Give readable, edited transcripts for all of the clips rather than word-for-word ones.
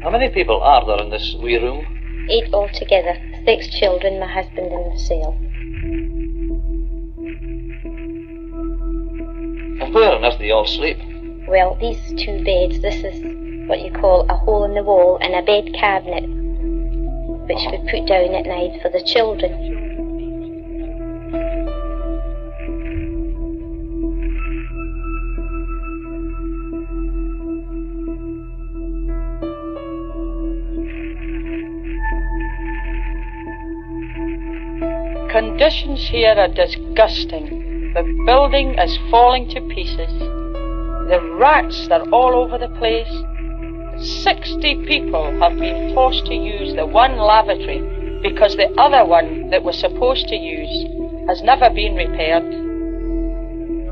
How many people are there in this wee room? 8 altogether. 6 children, my husband and myself. And where on earth do you all sleep? Well, these 2 beds, this is what you call a hole in the wall and a bed cabinet, which we put down at night for the children. Conditions here are disgusting. The building is falling to pieces. The rats are all over the place. 60 people have been forced to use the one lavatory because the other one that was supposed to use has never been repaired.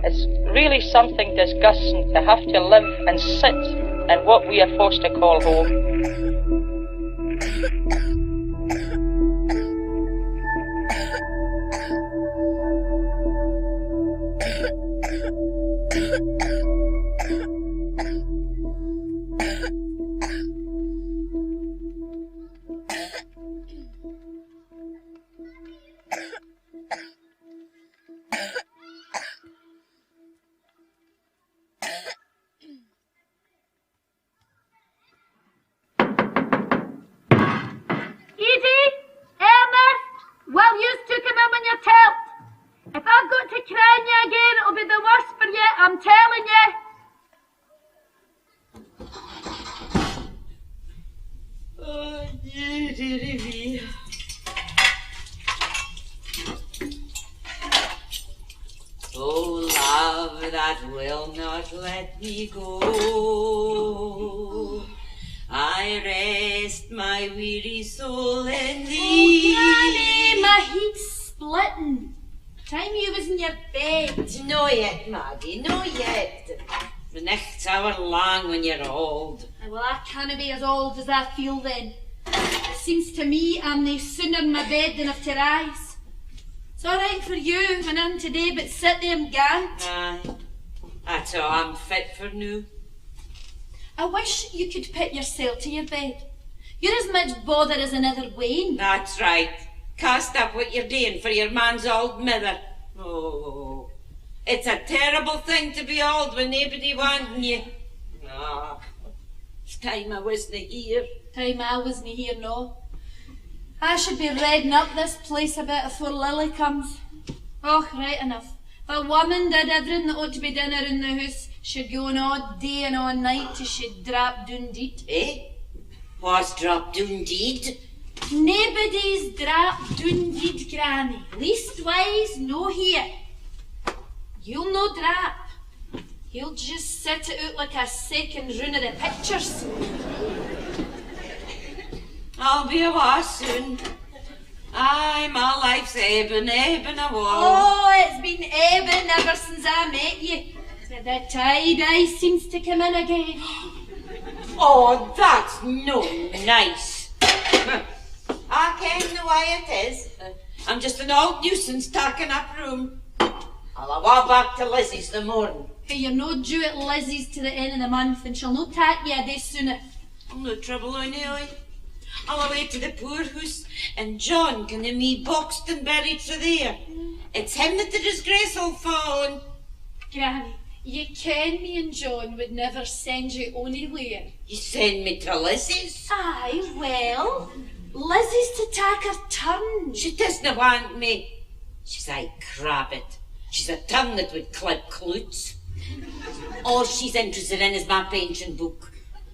It's really something disgusting to have to live and sit in what we are forced to call home. Oh, love that will not let me go, I rest my weary soul in thee. Oh, Granny, my head's splitting. Time you was in your bed. No yet, Maddie, no yet. The nights are long when you're old. Well, I can't be as old as I feel then. It seems to me I'm no sooner in my bed than I've to rise. It's all right for you when I'm today, but sit there and gant. Aye, that's all I'm fit for now. I wish you could put yourself to your bed. You're as much bother as another Wayne. That's right. Cast up what you're doing for your man's old mother. Oh, it's a terrible thing to be old when nobody wanting you. Ah, it's time I wasn't here. Time I wasn't here, no. I should be redding up this place a bit afore Lily comes. Oh, right enough. If a woman did everything that ought to be done in the house, she'd go on all day and all night till she'd drop down dead. Eh? What's dropped down dead? Nobody's dropped down dead, Granny. Leastwise, no here. You'll no drop. He'll just set it out like a second run of the pictures. I'll be awa soon. Aye, my life's ebbing a wall. Oh, it's been ebbing ever since I met you. So the tide aye seems to come in again. Oh, that's no nice. I ken the way it is. I'm just an old nuisance taking up room. I'll awa back to Lizzie's the morning. Hey, you're no due at Lizzie's to the end of the month, and she'll no tack you a day sooner. No trouble, I know. I'll away to the poor house, and John can have me boxed and buried through there. It's him that the disgrace will fall on. Granny, you ken me and John would never send you anywhere. You send me to Lizzie's? Aye, well, Lizzie's to take her turn. She doesn't want me. She's aye crabbit. She's a tongue that would clip cloots. All she's interested in is my pension book.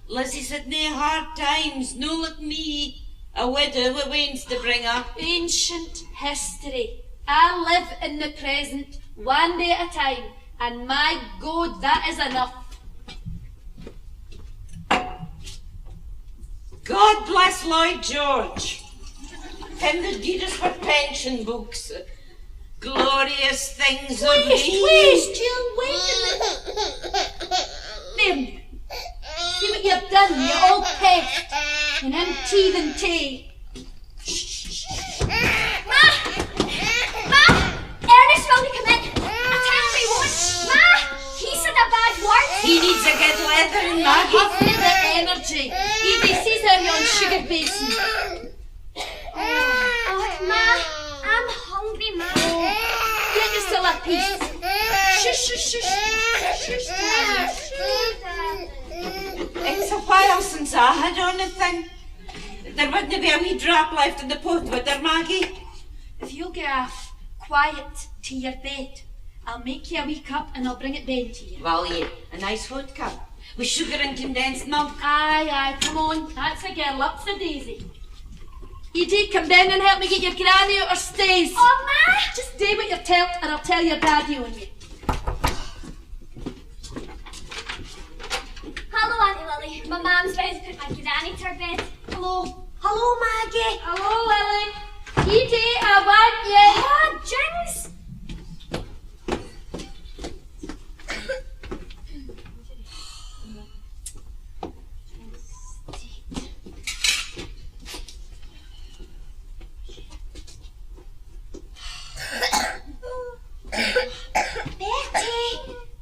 Lizzie's had nae hard times, no like me, a widow with wains to bring up. Ancient history. I live in the present, one day at a time, and my God, that is enough. God bless Lloyd George. Him that did us for pension books. Glorious things of these. Wait, Jill, wait a minute. There. See what you've done, you old pest. And I'm teeth and tea. Ma! Ma! Ernest will come in. I tell you what. Ma! He said a bad word. He needs a good leather, Maggie. Give me the energy. If he says cheese are you on sugar basin? Oh, Ma, I'm hungry, Ma. Get yourself a piece. Shush, shush, shush. Shush, darling. It's a while since I had anything. There wouldn't be a wee drop left in the pot, would there, Maggie? If you'll get off quiet to your bed, I'll make you a wee cup and I'll bring it down to you. Will you? A nice hot cup with sugar and condensed milk. Aye, come on. That's a girl up for Daisy. Edie, come down and help me get your granny out her stays. Oh, Ma! Just do what you're told and I'll tell your daddy on you. Hello, Auntie Lily. My mum's ready to put my granny to her bed. Hello. Hello, Maggie. Hello, Lily. Edie, I want you. Oh, Jings!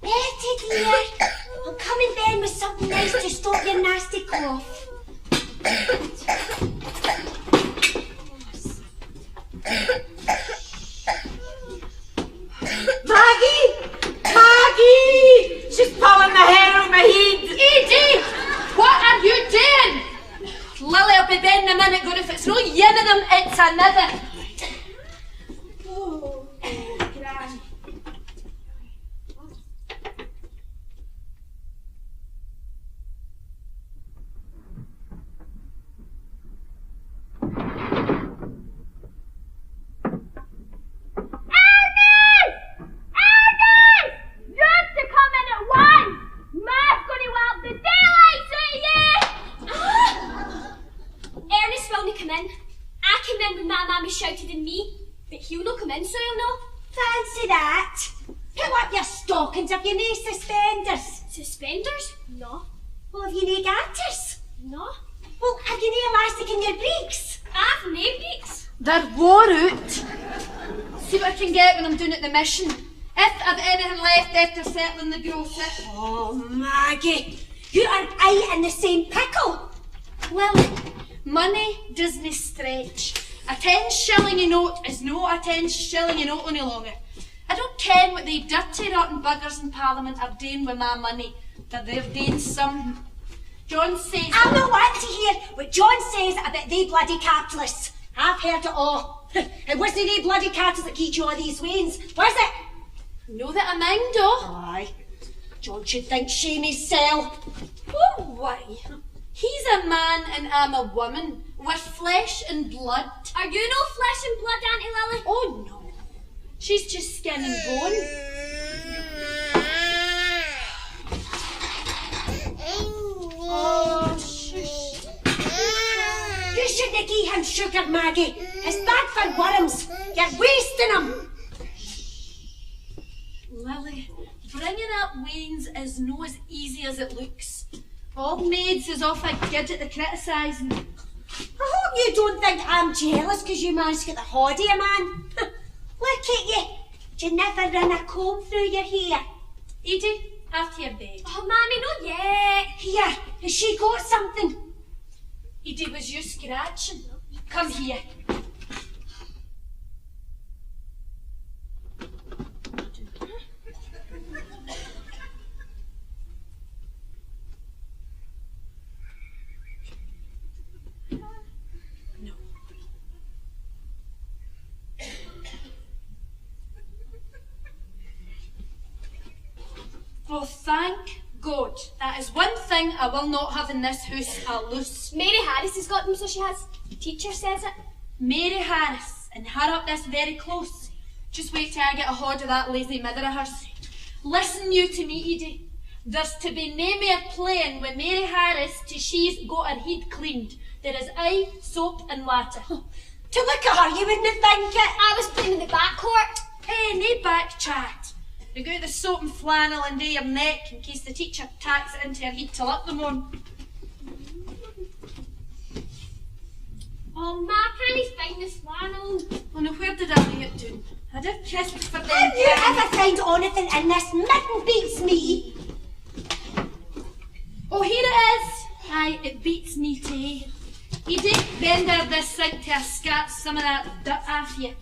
Betty dear, I'm coming then with something nice to stop your nasty cough. Maggie! Maggie! She's pulling the hair out my head. Edie! What are you doing? Lily will be there in a minute, good. If it's no yin of them, it's another. Oh, Granny. Shouted at me, but he'll not come in, so he'll know. Fancy that. Pull up your stockings, have you nae suspenders? Suspenders? No. Well, have you nae garters? No. Well, have you nae elastic in your breeks? I've nae beaks. They're wore out. See what I can get when I'm doing at the mission. If I've anything left after settling the grocer. Oh, Maggie, you and I in the same pickle. Lily, money doesn't stretch. A 10-shilling note is no a 10-shilling note any longer. I don't ken what they dirty rotten buggers in Parliament are doing with my money, that they're doing something. John says... I don't want to hear what John says about they bloody capitalists. I've heard it all. It wasn't they bloody capitalists that gave you all these wains, was it? Know that I mind, though. Aye. John should think shame himself. Oh, why? He's a man and I'm a woman, with flesh and blood. Are you no flesh and blood, Auntie Lily? Oh, no. She's just skin and bone. Oh, shush. You shouldn't give him sugar, Maggie. It's bad for worms. You're wasting him. Lily, bringing up wains is no as easy as it looks. Old maids is off a gid at the criticising. I hope you don't think I'm jealous because you managed to get the hoddy, man. Look at you. You never run a comb through your hair. Edie, after your bed. Oh, Mammy, not yet. Here, has she got something? Edie, was you scratching? Come here. Oh, thank God. That is one thing I will not have in this house, a loose. Mary Harris has got them, so she has. Teacher says it. Mary Harris, and her up this very close. Just wait till I get a hold of that lazy mother of hers. Listen you to me, Edie. There's to be nae more playing with Mary Harris till she's got her head cleaned. There is aye, soap and water. To look at her, you wouldn't think it. I was playing in the back court. Hey, nae back chat. You go the soap and flannel and do your neck in case the teacher tacks it into your head till up the morn. Oh, Ma, can he find the flannel? Oh no, where did I lay it down? I did kiss it for them. Have you ever found anything in this mitten beats me? Oh, here it is. Aye, it beats me too. Edie, bend her this sink till I scat some of that dirt off you.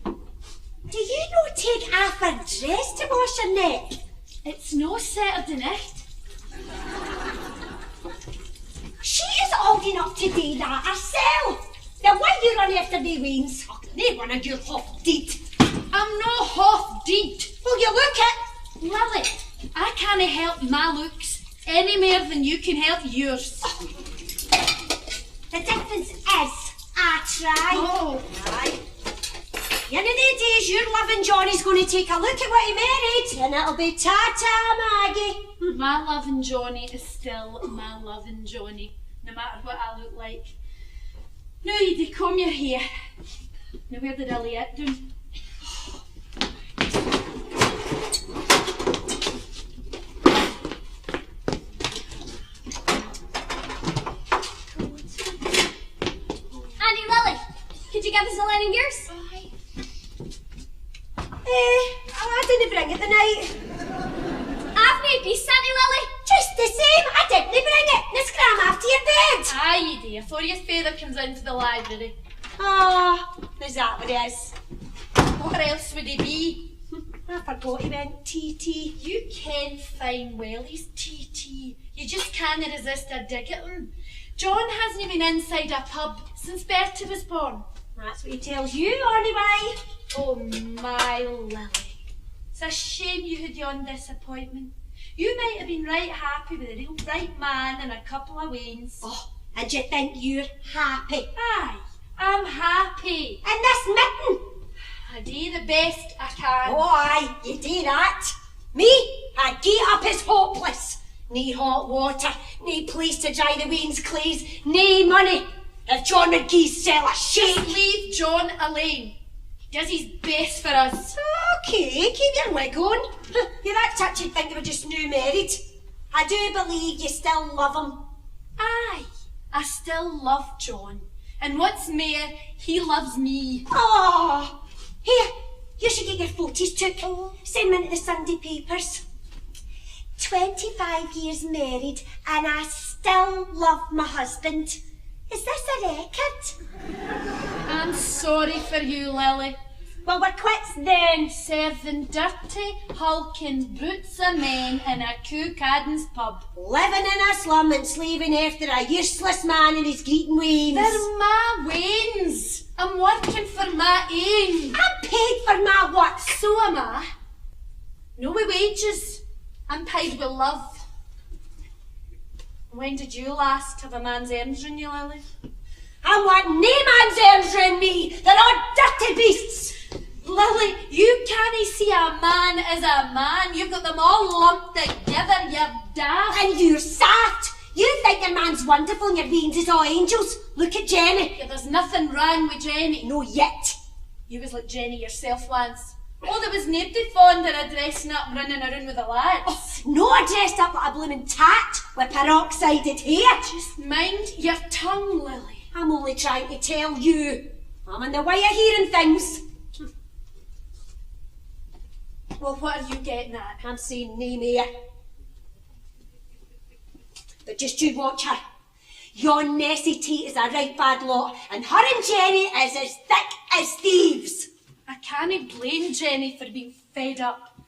Do you not take off her dress to wash her neck? It's no Saturday night. She is old enough to do that herself. Now why you run after me weans? Nae one of your half deed. I'm no half deed. Well, you look it. Lily, I can't help my looks any more than you can help yours. The difference is, I try. Oh. Aye. One of the days your loving Johnny's going to take a look at what he married, and it'll be ta-ta, Maggie. My loving Johnny is still my loving Johnny, no matter what I look like. Now, Edie, come your hair. Now, where did I lay it down? Annie, Lily, could you give us a line of yours? I didn't bring it the night. I've no piece, Auntie Lily. Just the same, I didn't bring it. Now scram after your bed. Aye, Edie, afore your father comes into the library. Ah, is that what it is? What else would he be? I forgot he went TT. You ken fine well he's TT. You just can't resist a dig at him. John hasn't been inside a pub since Bertie was born. That's what he tells you, anyway. Oh, my Lily. It's a shame you had yon disappointment. You might have been right happy with a real bright man and a couple of wains. Oh, and you think you're happy? Aye, I'm happy. And this mitten? I do the best I can. Oh, aye, you do that. Me, I get up as hopeless. Nae hot water, nae place to dry the weans' clays, nae money. If John McGee sell a shake. Just leave John alone. He does his best for us. Okay, keep your wig on. You're that touch you'd think you were just new married. I do believe you still love him. Aye, I still love John. And what's more, he loves me. Oh, here, you should get your photos took. Send them into the Sunday papers. 25 years married and I still love my husband. Is this a record? I'm sorry for you, Lily. Well, we're quits then. Serving dirty, hulking brutes of men in a Cookadden's pub. Living in a slum and slaving after a useless man and his greeting wains. They're my wains. I'm working for my aim. I'm paid for my work. So am I. No with wages. I'm paid with love. When did you last have a man's arms round you, Lily? I want nae man's arms round me. They're all dirty beasts. Lily, you can't see a man as a man. You've got them all lumped together, you daft. And you're soft. You think your man's wonderful and your beans is all angels. Look at Jenny. Yeah, there's nothing wrong with Jenny. No yet. You was like Jenny yourself once. Oh, there was nobody fond of her dressing up running around with the lads. Oh, no, I dressed up like a blooming tat with peroxided hair. Just mind your tongue, Lily. I'm only trying to tell you. I'm in the way of hearing things. Well, what are you getting at? I'm saying nae more. But just you watch her. Yon Nessie Tate is a right bad lot, and her and Jenny is as thick as thieves. I can't blame Jenny for being fed up.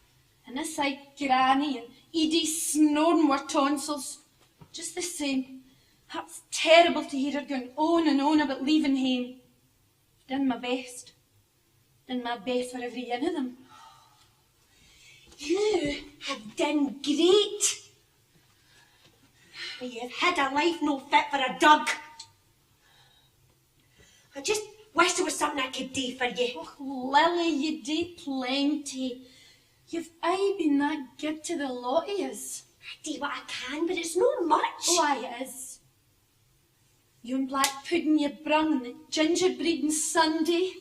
And this side Granny and Edie snoring more tonsils. Just the same. That's terrible to hear her going on and on about leaving home. I've done my best. Done my best for every one of them. You have done great. But you've had a life no fit for a dog. I just wish there was something I could do for you. Oh, Lily, you do plenty. You've aye been that good to the lot of us. I do what I can, but it's not much. Oh, aye, it is. You and black pudding you brung and the gingerbread and Sunday.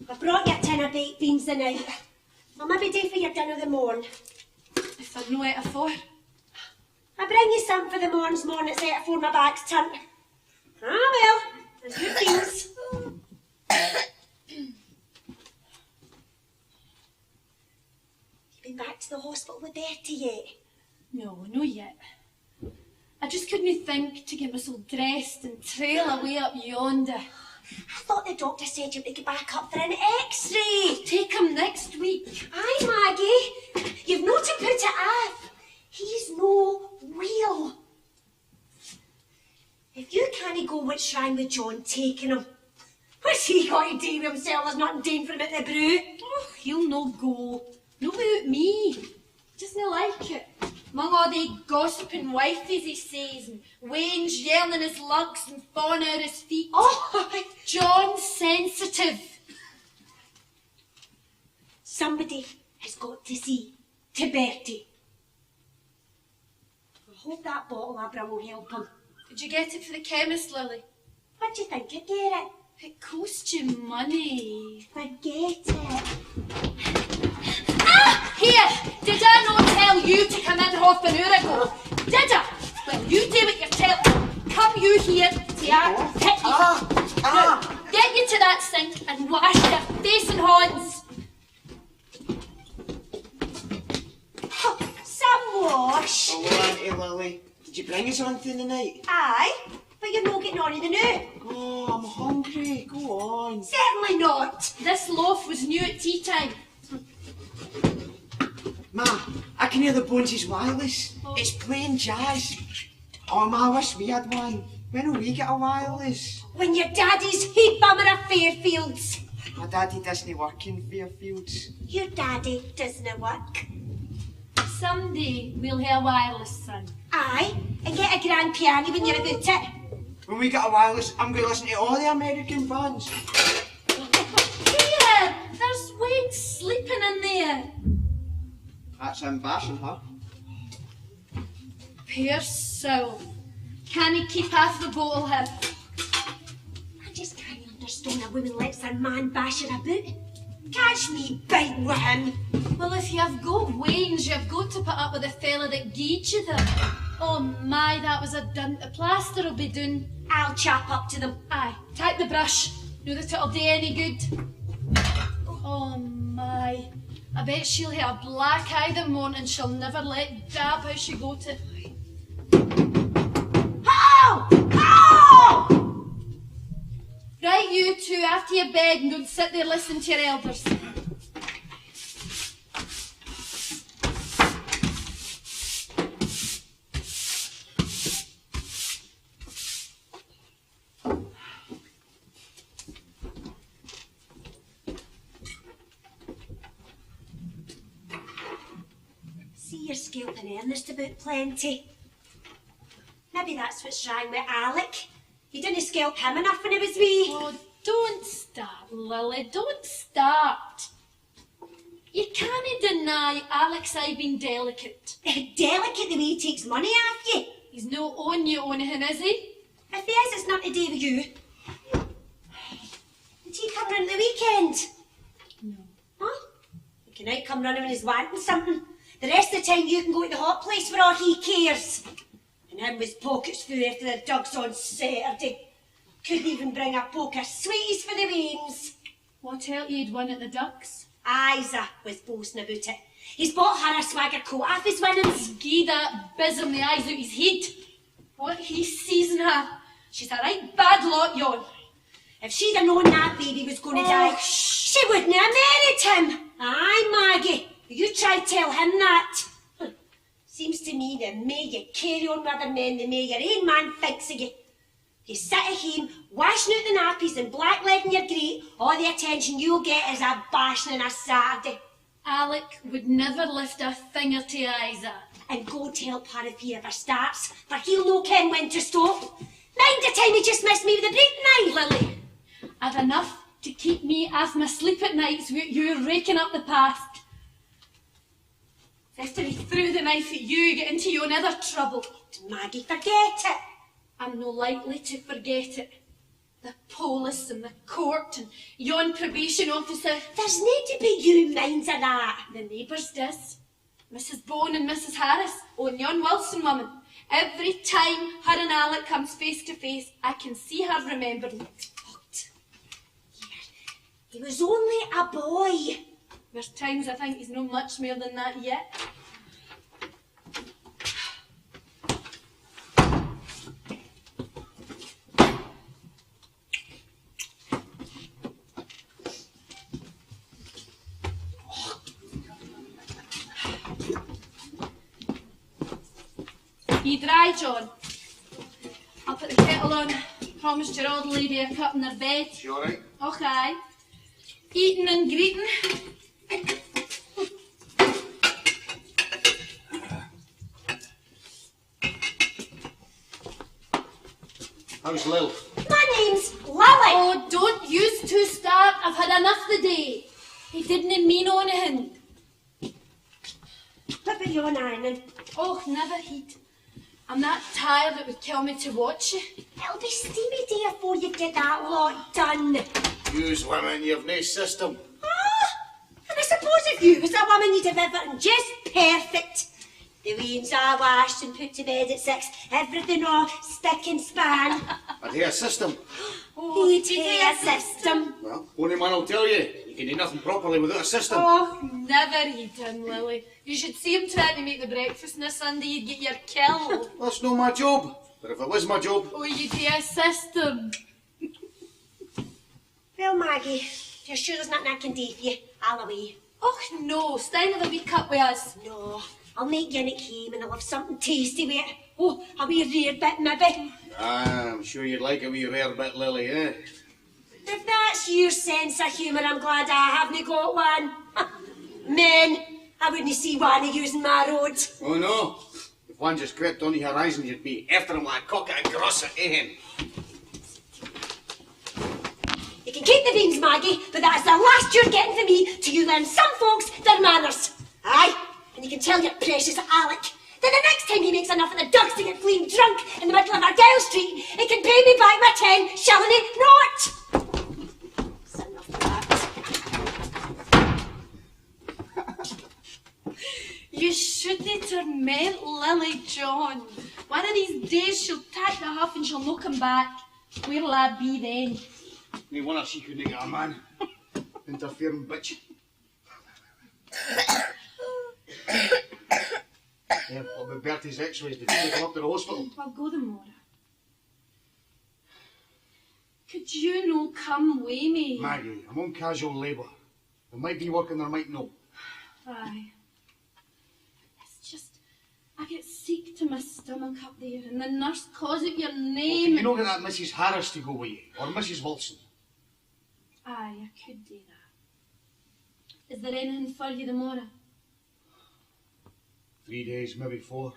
I brought you a tin of baked beans the night. I'll maybe do for your dinner the morn. If I'd no it afore. I'll bring you some for the morn's it's out afore my back's turned. Ah well, there's good beans. You been back to the hospital with Bertie yet? No, no yet. I just couldn't think to get myself dressed and trail away up yonder. I thought the doctor said you would get back up for an X-ray. Take him next week. Aye, Maggie. You've no to put it off. He's no real. If you can't go what's wrong with John taking him, what's he got to do with himself? There's nothing doing for him at the brew. Oh, he'll no go. No without me. Doesn't like it. Among all the gossiping wifeys, he says, and Wayne's yelling his lugs and falling out his feet. Oh, John's sensitive. somebody has got to see to Bertie. I hope that bottle I brought will help him. Did you get it for the chemist, Lily? What do you think I'd get it? It cost you money. Forget it. Ah! Here! Did I not tell you to come in half an hour ago? Did I? Well, you do what you're told. Come you here, dear. Hit you. Now, get you to that sink and wash your face and hands. Some wash. Oh, Auntie Lily, did you bring us anything tonight? Aye, but you're not getting on in the new. Oh, I'm hungry. Go on. Certainly not. This loaf was new at tea time. Ma, I can hear the Bones' wireless. It's playing jazz. Oh, Ma, I wish we had one. When will we get a wireless? When your daddy's heat bummer of Fairfields. My daddy doesn't work in Fairfields. Your daddy doesn't work. Someday we'll have a wireless, son. Aye, and get a grand piano when you're about it. When we get a wireless, I'm going to listen to all the American bands. Here! There's Wayne sleeping in there. That's him bashing her. Poor soul. Can he keep half the bottle him? I just can't understand a woman lets her man bash her about. Catch me biting with him. Well, if you've got Wayne's, you've got to put up with the fella that gave you them. Oh my, that was a dint. The plaster will be done. I'll chop up to them. Aye, take the brush. Know that it'll do any good. Oh my. I bet she'll have a black eye the morning. She'll never let dab how she got it. Oh! Oh! Right, you two, after your bed and don't sit there listening to your elders. See, you're scalping earnest about plenty. Maybe that's what's wrong with Alec. You didn't scalp him enough when he was wee. Oh, don't start, Lily, don't start. You can't deny Alec's eye being delicate. Delicate the way he takes money off you. He's no on you on him, is he? If he is, it's nothing to do with you. Did he come round the weekend? No. Huh? He can out come running when he's wanting something. The rest of the time you can go to the hot place for all he cares. And him with pockets full after the dogs on Saturday. Couldn't even bring a poke of sweeties for the weans. What else you'd won at the Ducks? Isa was boasting about it. He's bought her a swagger coat off his winnings. Gee that bizzum the eyes out his head. What he sees in her. She's a right bad lot, yon. If she'd have known that baby was going to die, she wouldn't have married him. Aye, Maggie, you try to tell him that. Seems to me the more you carry on with other men, the more your own man thinks of you. You sit at home, washing out the nappies and blackleading your grate, all the attention you'll get is a bashing and a Saturday. Alec would never lift a finger to Isa. And go to help her if he ever starts, for he'll no ken when to stop. Mind the time he just missed me with a breaking eye, Lily, I've enough to keep me off my sleep at nights with you raking up the past. After he threw the knife at you, get into your other trouble. Maggie, forget it. I'm no likely to forget it. The police and the court and yon probation officer. There's need to be you minds of that. The neighbours does. Mrs. Bone and Mrs. Harris, and yon Wilson woman. Every time her and Alec comes face to face, I can see her remembering. What? He was only a boy. There's times I think he's no much more than that yet. Be dry, John. I'll put the kettle on. Promised your old lady a cup in her bed. She all right? Okay. Eating and greeting. How's Lil? My name's Lily. Oh, don't use to start. I've had enough today. He didn't mean anything. What about you on ironing? Oh, never heat. I'm that tired it would kill me to watch you. It'll be steamy day before you get that lot done. Yous women, you've no system. And I suppose if you was a woman, you'd have everything just perfect. The weans are washed and put to bed at 6. Everything all spick and span. I'd hear a system. He'd hear a system. Well, only man will tell you. You can do nothing properly without a system. Oh, never heat him, Lily. You should see him trying to make the breakfast on a Sunday, you'd get your kill. That's not my job. But if it was my job... Oh, you'd hear a system. Well, Maggie, if you're sure there's nothing I can do for you, I'll away. Oh, no, stay with a wee cup with us. No, I'll make you at home and I'll have something tasty with it. Oh, a wee rare bit maybe. I'm sure you'd like a wee rare bit, Lily, eh? If that's your sense of humour, I'm glad I haven't got one. Men, I wouldn't see one of yous in my road. Oh, no. If one just crept on the horizon, you'd be after him like a cock at a grosser, eh? You can keep the beans, Maggie, but that's the last you're getting from me till you learn some folks their manners. Aye, and you can tell your precious Alec that the next time he makes enough of the dogs to get fleeing drunk in the middle of Argyle Street, he can pay me back my 10 shilling note. That's enough of that. You shouldn't torment Lily, John. One of these days she'll take the huff and she'll no come back. Where'll I be then? No wonder she couldn't get a man. Interfering bitch. Yeah, what about Bertie's x-rays? Did you take him up to the hospital? I'll go tomorrow. Could you no come with me? Maggie, I'm on casual labour. There might be work and there might no. Aye. It's just, I get sick to my stomach up there and the nurse calls out your Well, name. can you not get that Mrs. Harris to go with you? Or Mrs. Wilson? Aye, I could do that. Is there anything for you tomorrow? 3 days, maybe 4.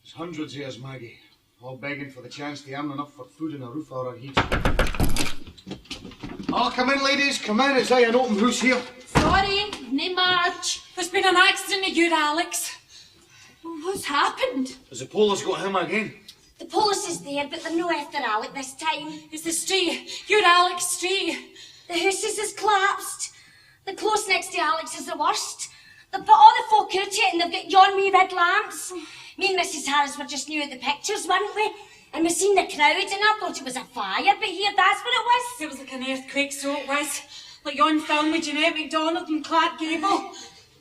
There's hundreds of us, Maggie, all begging for the chance to earn enough for food and a roof over our heads. Oh, come in, ladies, come in. It's an open house here. Sorry, no Marge. There's been an accident with you, Alex. What's happened? Has the police got him again? The police is there, but they're no after Alec this time. It's the street. You're Alex Street. The houses is collapsed. The close next to Alex is the worst. They put all the folk out it and they've got yon wee red lamps. Me and Mrs. Harris were just new at the pictures, weren't we? And we seen the crowd and I thought it was a fire, but here that's what it was. It was like an earthquake, so it was. Like yon film with Jeanette MacDonald and Clark Gable.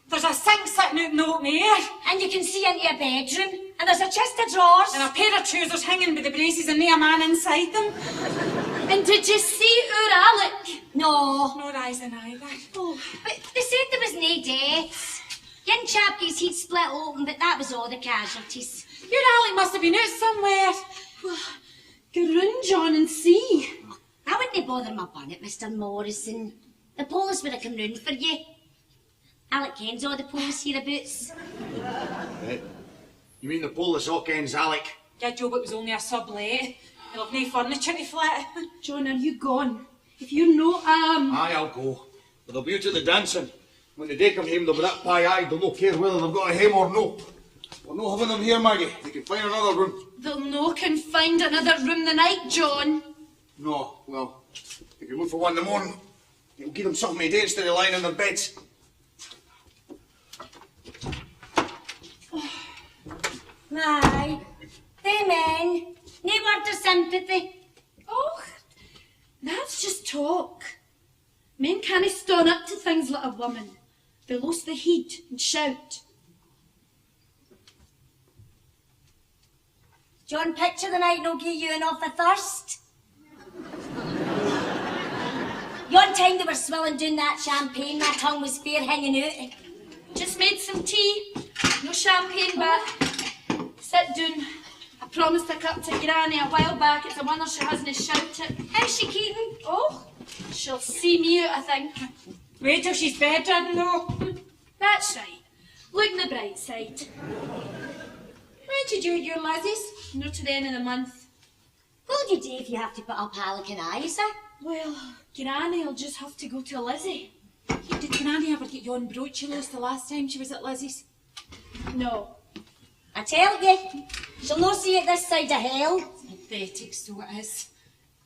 There's a sink sitting out in the open air. And you can see into your bedroom. And there's a chest of drawers. And a pair of trousers hanging by the braces and no man inside them. And did you see our Alec? No. No rising either. Oh, but they said there was no deaths. Young chappies he'd split open, but that was all the casualties. Your Alec must have been out somewhere. Well, go round, John, and see. I wouldn't bother my bonnet, Mr. Morrison. The police would have come round for you. Alec kens all the police hereabouts. You mean the police all kens Alec? Yeah, Joe, but it was only a sublet. He'll have no furniture to flit. John, are you gone? If you know, Aye, I'll go. But they'll be out at the dancing. When the day come home, they'll be that pie-eyed, they'll not care whether they've got a hem or no. We're not having them here, Maggie. They can find another room. they'll no can find another room the night, John. No, well, if you look for one in the morning, it'll give them something to do instead of lying in their beds. Aye. They men. No word of sympathy. Oh, that's just talk. Men can't stand up to things like a woman. They lose the heat and shout. John, picture the night no give you enough of thirst. Yon time they were swilling down that champagne, my tongue was fair hanging out. Just made some tea. No champagne, but Sit down. I promised a cup to Granny a while back. It's a wonder she hasn't shouted. How's she keeping? Oh, she'll see me out, I think. Wait till she's bedridden, though. That's right. Look on the bright side. When did you get your Lizzie's? Not to the end of the month. What'll you do if you have to put up Alec and Isa? Well, Granny'll just have to go to Lizzie. Did Granny ever get you on brooch you lost the last time she was at Lizzie's? No. I tell you, she'll not see it this side of hell. Pathetic, so it is.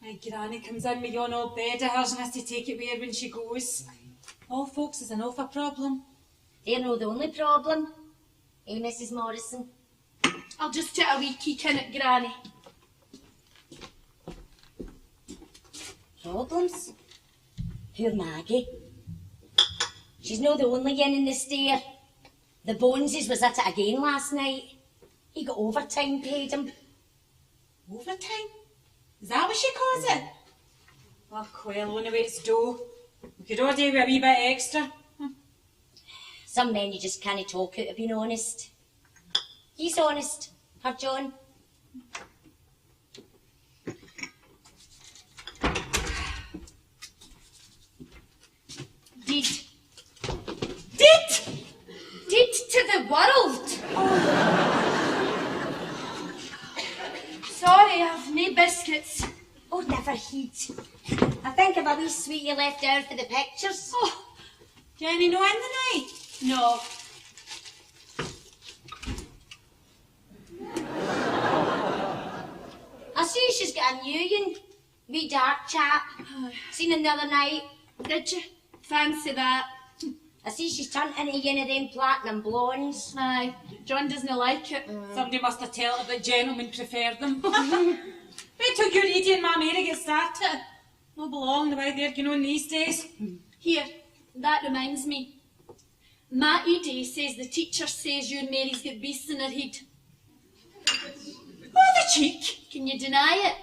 My Granny comes in with yon old bed of hers and has to take it with her when she goes. All folks is an awful problem. They're no the only problem. Eh, Mrs. Morrison? I'll just take a wee keek in at Granny. Problems? Poor Maggie. She's no the only one in the stair. The Boneses was at it again last night. He got overtime paid him. Overtime? Is that what she calls it? Oh, well, only way it's dough. We could all do with a wee bit extra. Some men you just can't talk out of being honest. He's honest, her John. Deed to the world. Sorry, I've no biscuits. Oh, never heed. I think of a wee sweet you left out for the pictures. Oh, Jenny no in the night? No. I see she's got a new one. Wee dark chap. Seen him the other night. Did you? Fancy that. I see she's turned into one of them platinum blondes. Aye, John doesn't like it. Somebody must have told her that gentlemen prefer them. Wait till your Edie and Ma Mary get started. No belong the way they're going on these days. Here, that reminds me. Ma Edie says the teacher says your Mary's got beasts in her head. Oh, the cheek. Can you deny it?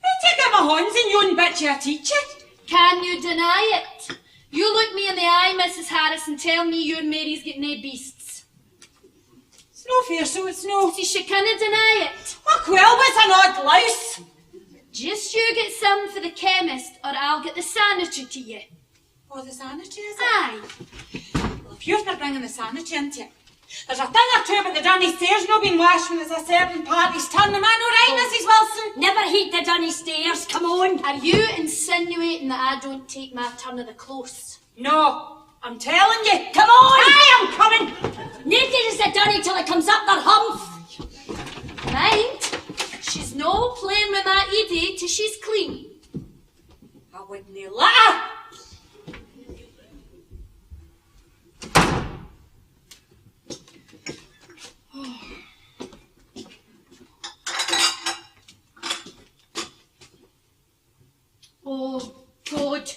I take out my horns and you and bitch your teacher. Can you deny it? You look me in the eye, Mrs. Harris, and tell me your Mary's got nae beasts. It's no fair, so it's no. See, she canna deny it. Oh, well, what's an odd louse? Just you get some for the chemist, or I'll get the sanitary to you. Oh, the sanitary, is it? Aye. Well, if you're not bringing the sanitary into you, there's a thing or two about the Dunny stairs not being washed when there's a certain party's turn. Am I not right, Mrs. Wilson? Never heed the Dunny stairs, come on. Are you insinuating that I don't take my turn of the close? No, I'm telling you. Come on! I am coming. Nobody does the Dunny till it comes up their humph. Mind, she's no playing with my Edie till she's clean. I wouldn't let her. Oh, God.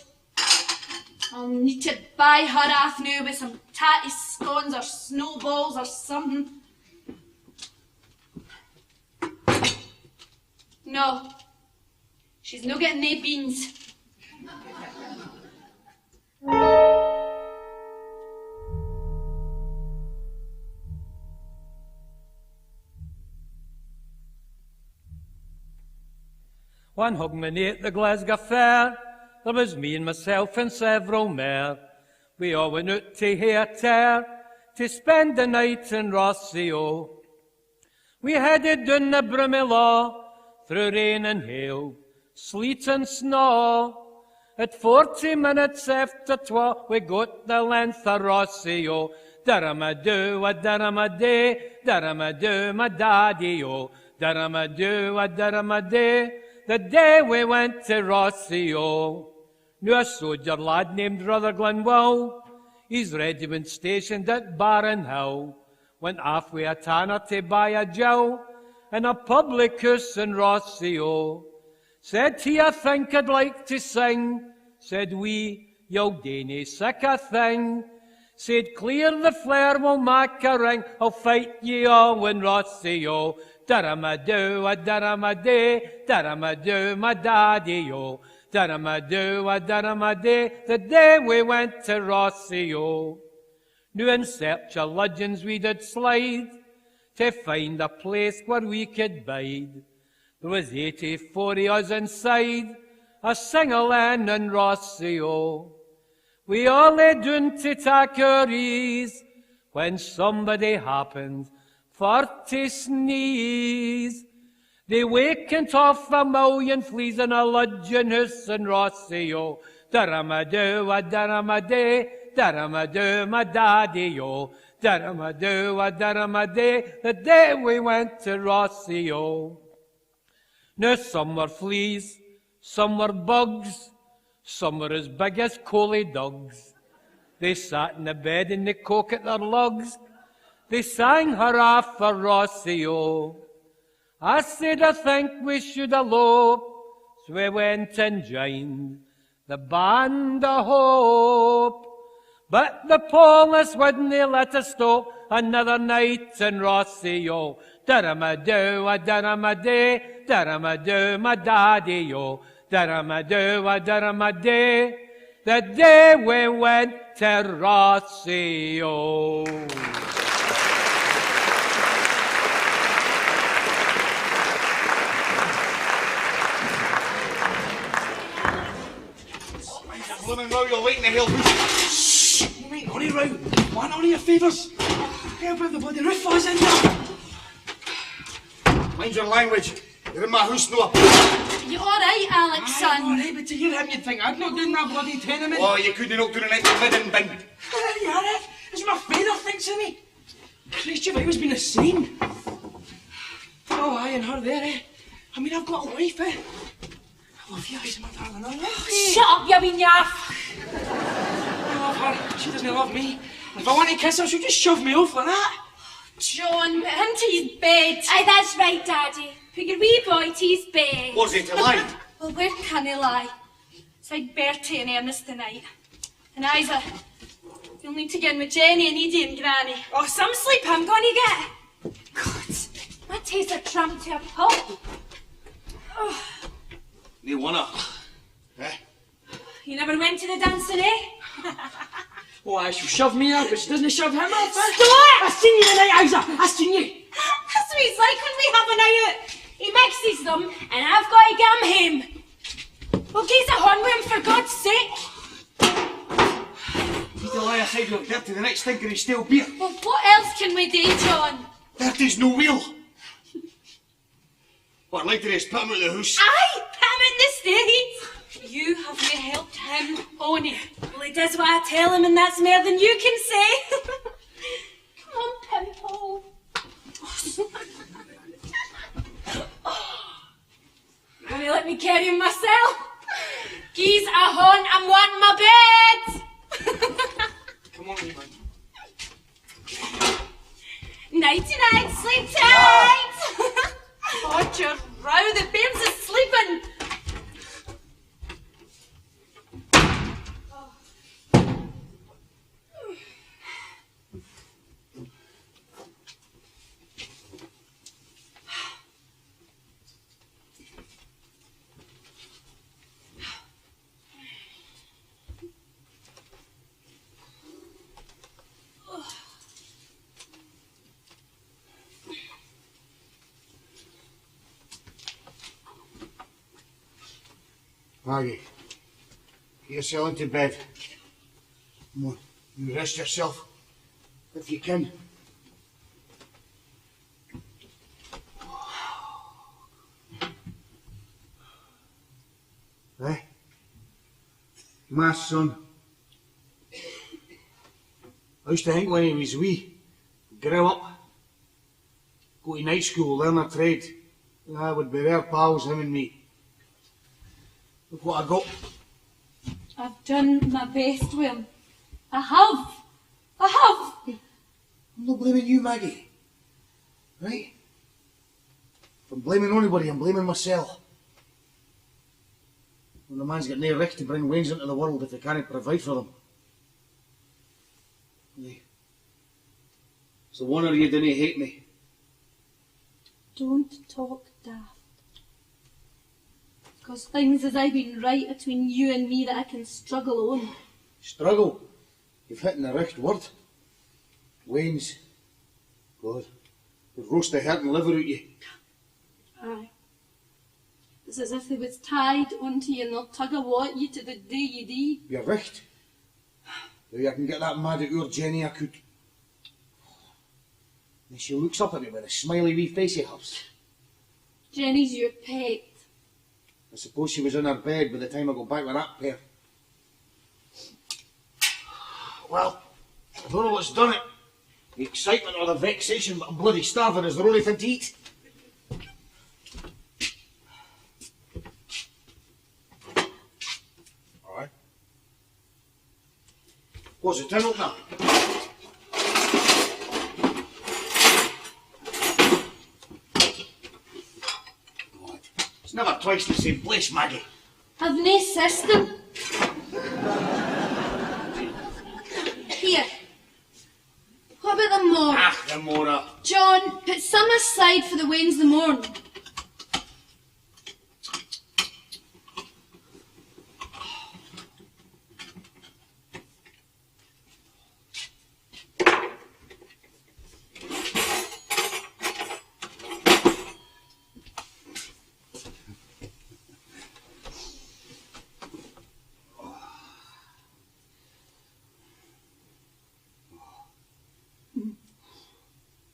I'll need to buy her off now with some tatty scones or snowballs or something. No. She's no getting nae beans. One hugman at the Glasgow Fair, there was me and myself and several more. We all went out to Hairter to spend the night in Rossio. We headed down the Brummelaw through rain and hail, sleet and snow. At 40 minutes after 12, we got the length of Rossio. Daramadoo, a daramadee, daramadoo, my daddy-o. Daramadoo, a daramadee. The day we went to Rossio, knew a soldier lad named Brother Glenwell. His regiment stationed at Barron Hill. Went off with a tanner to buy a jowl in a public house in Rossio. Said he, I think I'd like to sing. Said we, you'll do nae sick a thing. Said clear the flare, we'll make a ring. I'll fight ye all in Rossio. Daramadoo, a daramadee, daramadoo, my daddy-o. Daramadoo, a daramadee, the day we went to Rossio. New in search of legends we did slide, to find a place where we could bide. There was 84 of us inside, a single inn in Rossio. We all lay down to take our ease, when somebody happened for to sneeze. They wakened off a million fleas in a lodging house in Rossio. Daramadoo, a daramadee, daramadoo, my daddy-o. Daramadoo, a daramadee, the day we went to Rossio. Now some were fleas, some were bugs, some were as big as collie dogs. They sat in the bed and they coke at their lugs. They sang hurrah for Rossio. I said I think we should elope, so we went and joined the band of hope. But the police wouldn't let us stop another night in Rossio. Daramadoo, a daramadee, daramadoo, my daddy-o. Daramadoo, a daramadee, the day we went to Rossio. Blooming row, you're waiting to hell. Shh! You ain't on it, row. Want none of your favours. How about the bloody roof was in there? Mind your language. You're in my house now. You alright, Alex, son? I'm alright, but to hear him, you'd think I'd not doing that bloody tenement. Oh, you couldn't knock down an empty bid and bin. There you are, it. It's my father thinks of me. Christ, you've always been the same. Oh, I and her there, eh? I mean, I've got a wife, eh? I love you, Isa, my darling. I love you. Shut up, you wee naff. I love her. She doesn't love me. If I want to kiss her, she'll just shove me off like that. John, put him to his bed. Aye, that's right, Daddy. Put your wee boy to his bed. Was it to lie? Well, where can he lie? Beside Bertie and Ernest tonight. And Isa, you'll need to get in with Jenny and Edie and Granny. Oh, some sleep I'm gonna get. God, my taste a tramp to a pulp. Oh, You wanna? Eh? you never went to the dancing, eh? Oh, aye, she'll shove me off, but she doesn't shove him off, eh? Stewart! I seen you tonight, Isa. I seen you. That's what he's like when we have a night out. He mixes them, and I've got to get him home. Well, gaze a horn with him, for God's sake. He's the lie aside with Dirty the next thinking he's still beer. Well, what else can we do, John? Dirty's no wheel. What, I'd like to just put him out of the house? Aye, put him in the stage. You have not helped him, Oni. Well, he does what I tell him, and that's more than you can say. Come on, Pimple. Will you let me carry him myself? Geez, a horn, I'm wanting my bed. Come on, man. Nighty night, sleep tight. Watch your row, the babes is sleeping. Maggie, get yourself into bed. Come on, you rest yourself, if you can. Eh? My son. I used to think when he was wee, grow up, go to night school, learn a trade. I would be their pals, him and me. Look what I got. I've done my best with him. I have. I'm not blaming you, Maggie. Right? If I'm blaming anybody, I'm blaming myself. When the man's got no right to bring wains into the world if he can't provide for them. Aye. It's a wonder you didn't hate me. Don't talk daft. Because things as I've been right between you and me that I can struggle on. Struggle? You've hit in the right word. Wains. God. They'd roast the heart and liver out you. Aye. It's as if they was tied onto you and they'll tug a war at you to the day you die. You're right. If I can get that mad at your Jenny, I could. And she looks up at me with a smiley wee face of hers. Jenny's your pet. I suppose she was in her bed by the time I got back with that pair. Well, I don't know what's done it. The excitement or the vexation, but I'm bloody starving. Is there only thing to eat? Alright. What's the tin opener? It's never twice the same place, Maggie. I've no system. Here. What about the morn? Ah, the Mora. John, put some aside for the Wednesday morning.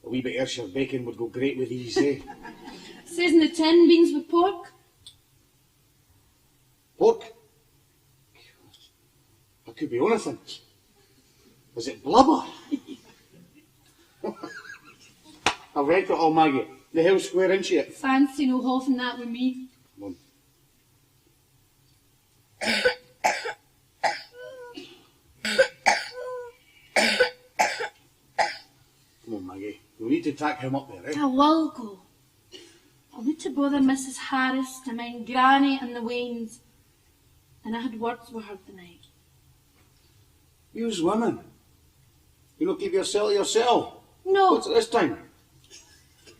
A wee bit of Ayrshire bacon would go great with these, eh? Says in the tin, beans with pork. Pork? That could be anything. Is it blubber? I've read it all, Maggie. The hell's square inch it. Fancy no hoffing that with me. Come on. Come on, Maggie. We need to tack him up there, eh? I will go. I'll need to bother Mrs. Harris to mind Granny and the Waynes. And I had words with her tonight. Use women. You don't keep yourself to yourself. No, What's it this time?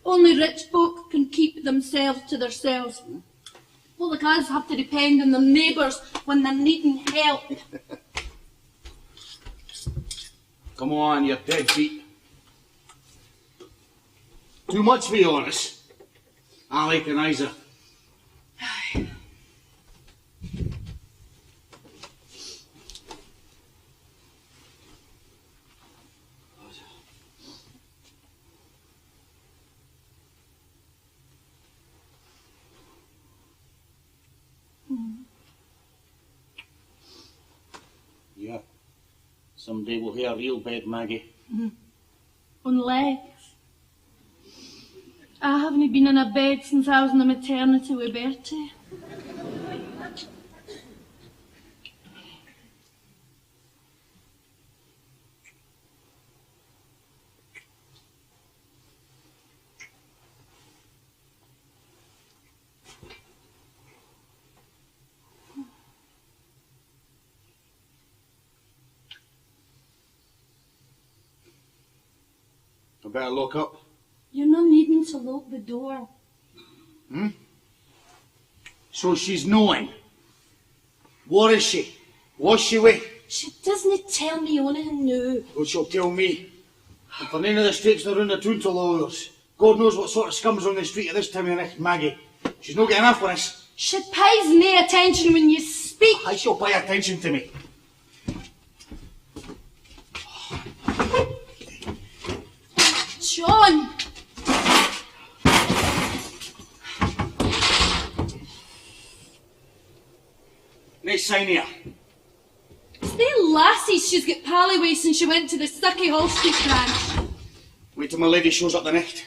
only rich folk can keep themselves to themselves. All the guys have to depend on their neighbours when they're needing help. Come on, you're dead beat. Too much for you, honest. Alec and Isa. Yeah. Someday we'll hear a real bed, Maggie. On legs. I haven't been in a bed since I was in the maternity with Bertie. I better lock up. You're not needing to lock the door. So she's knowing. What is she? What's she with? She doesn't tell me anything new. Well, she'll tell me. And for none of the stakes around the town till lawyers. God knows what sort of scum's on the street at this time of night, Maggie. She's not getting enough with us. She pays no attention when you speak. I shall pay attention to me. John! Nice sign here. It's the lassies she's got pally with since she went to the Stucky Hall Street branch. Wait till my lady shows up the next.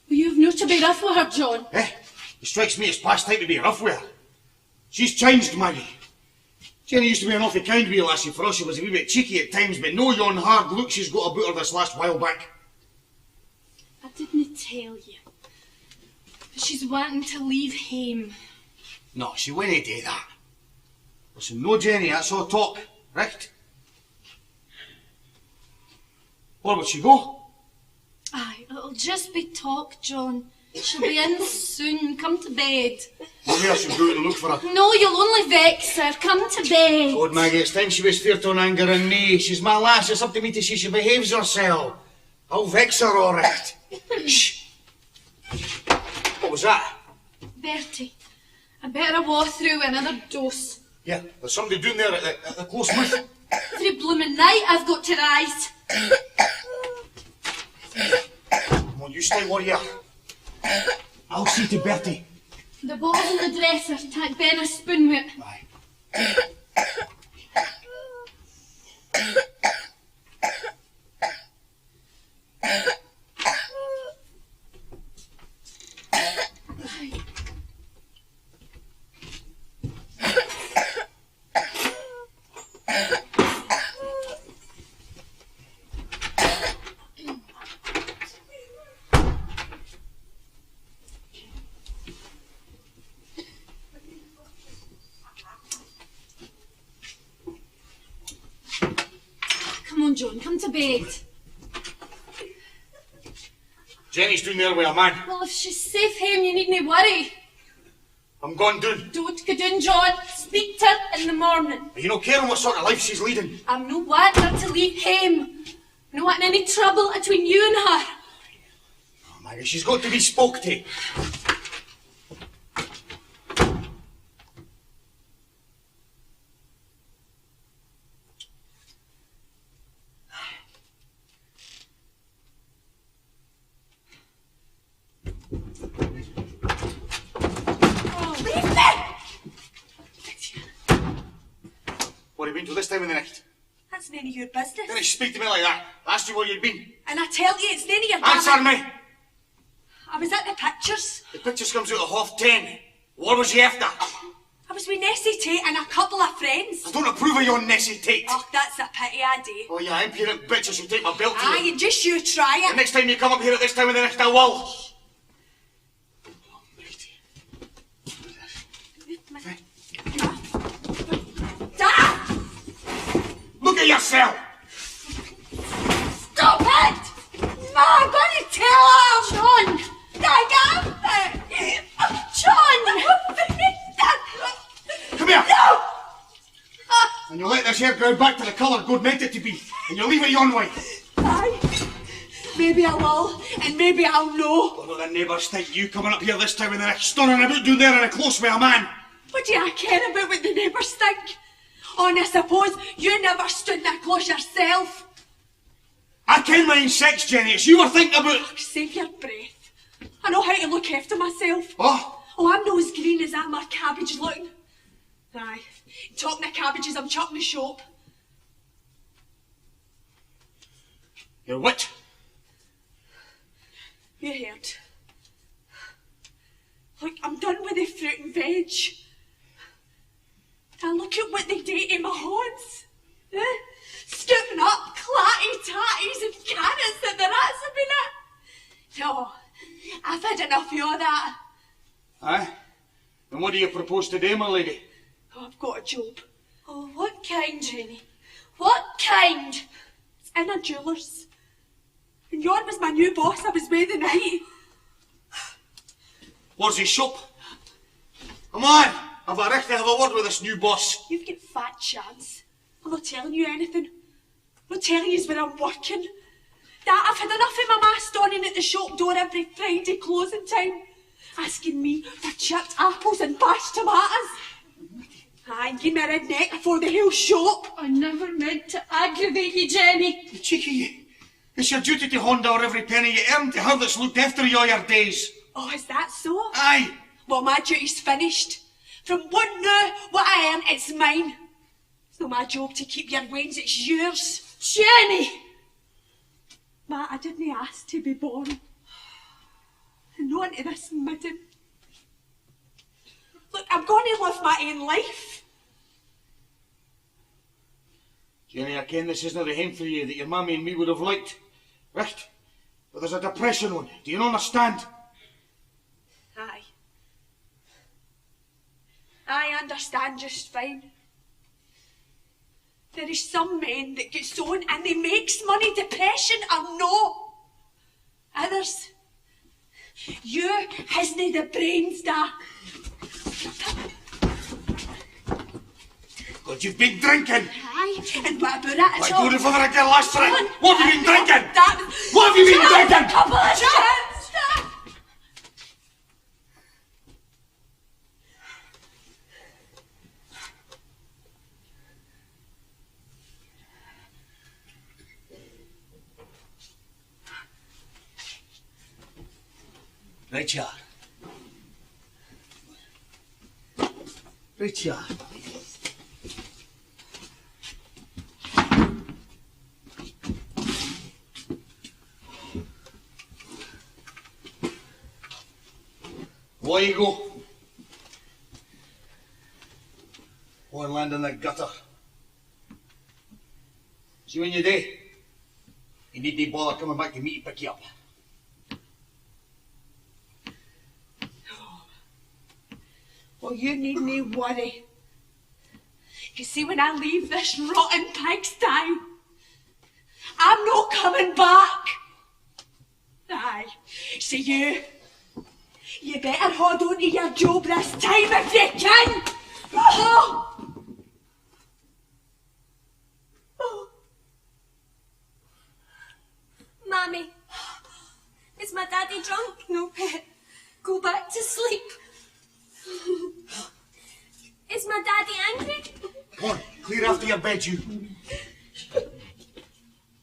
Well, you've no to be rough with her, John. Eh? It strikes me it's past time to be rough with her. She's changed, Maggie. Jenny used to be an awfully kind wee lassie for us. She was a wee bit cheeky at times, but no yon hard look she's got about her this last while back. I didn't tell you. But she's wanting to leave home. No, she wouldn't do that. Listen, no Jenny, that's all talk, right? Where would she go? Aye, it'll just be talk, John. She'll be in soon. Come to bed. Maybe I should go out and look for her. No, you'll only vex her. Come to bed. Lord Maggie, it's time she was feared on anger and nay. She's my lass, it's up to me to see she behaves herself. I'll vex her, all right. Shh. was that? Bertie, I better walk through another dose. Yeah, there's somebody down there at the close mouth. Every blooming night I've got to rise. Come on, you stay where you are. I'll see to Bertie. The bottle's in the dresser. Take Ben a spoon with it. Aye. Come on, John, come to bed. Jenny's down there with a man. Well, if she's safe home, you needn't worry. I'm going down. Don't go down, John. Speak to her in the morning. Are you not caring what sort of life she's leading? I'm no wanting her to leave home. No wanting any trouble between you and her. Oh, Maggie, she's got to be spoke to. What have you been to this time of the night? That's none of your business. Don't you speak to me like that. I asked you where you'd been. And I tell you, it's none of your Answer me! I was at the pictures. The pictures comes out at 10:30. What was you after? I was with Nessie Tate and a couple of friends. I don't approve of your Nessie Tate. Oh, that's a pity, I do. Oh, you impudent bitches who take my belt to Aye, you. and just you try The it. next time you come up here at this time of the night, I will. Dad! Look at yourself! Stop it! No, I'm going to tell him! John! Dad, John! Come here! No! And you let this hair grow back to the colour God meant it to be. And you leave it yon way. Aye. Maybe I will, and maybe I'll know. What do the neighbours think you coming up here this time of the night, stunning about down there in a close with a man? What do I care about what the neighbours think? Oh, and I suppose you never stood that close yourself. I ken my own sex, Jenny. It's you were thinking about. Save your breath. I know how to look after myself. Oh? Oh, I'm not as green as that my cabbage looking. Aye. Talking of cabbages, I'm chucking the shop. You're what? You heard. Look, I'm done with the fruit and veg. Now look at what they do to my hands. Scooping up clatty tatties and carrots that the rats have been at. No, I've had enough of all that. Aye? And what do you propose to do, my lady? Oh, I've got a job. Oh, what kind, Jenny? What kind? It's in a jeweller's. And yon was my new boss I was with the night. Where's his shop? Come on! I've a right to have a word with this new boss. You've got fat chance. I'm not telling you anything. I'm not telling you where I'm working. That I've had enough of my ma standing at the shop door every Friday closing time, asking me for chipped apples and bashed tomatoes. Aye, give me a red neck before the whole shop. I never meant to aggravate you, Jenny. You cheeky you. It's your duty to hand over every penny you earn to her that's looked after you all your days. Oh, is that so? Aye. Well, my duty's finished. From one now, what I earn, it's mine. It's not my job to keep your wains, it's yours. Jenny! Ma, I didn't ask to be born. And not into this midden. Look, I'm going to live my own life. Jenny, I ken this isn't the home for you that your mammy and me would have liked. Right? But there's a depression on. Do you understand? Aye. I understand just fine. There is some men that gets on and they makes money, depression or no. Others, you hasn't the brains, da. God, you've been drinking. Aye, and what about that? Like going for a girl last night. What have you been drinking? That, What have you been drinking? a couple of shots. Right here. Right here. Away you go. Go and land in the gutter. See when you're there, you need to bother coming back to me to pick you up. Well, you needn't worry. You see, when I leave this rotten pigsty, I'm not coming back. Aye. See you better hold on to your job this time if you can. Oh. Mammy, is my daddy drunk? No, pet. Go back to sleep. Is my daddy angry? Come on, clear after your bed, you.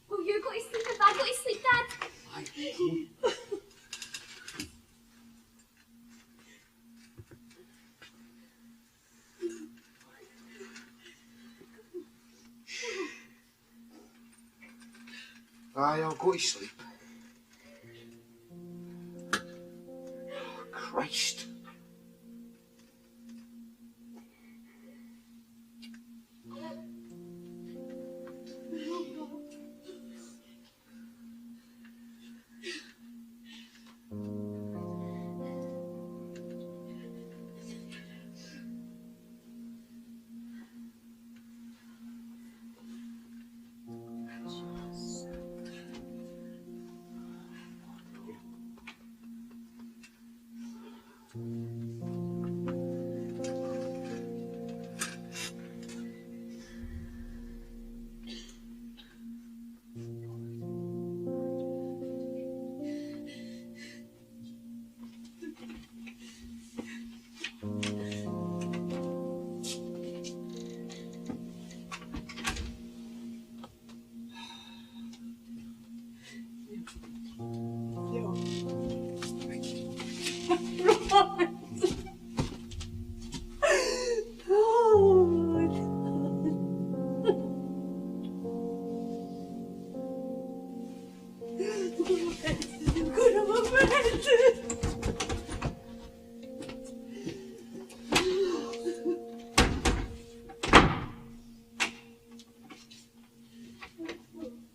Will you go to sleep if I go to sleep, Dad? Aye. Aye, I'll go to sleep. Oh, Christ.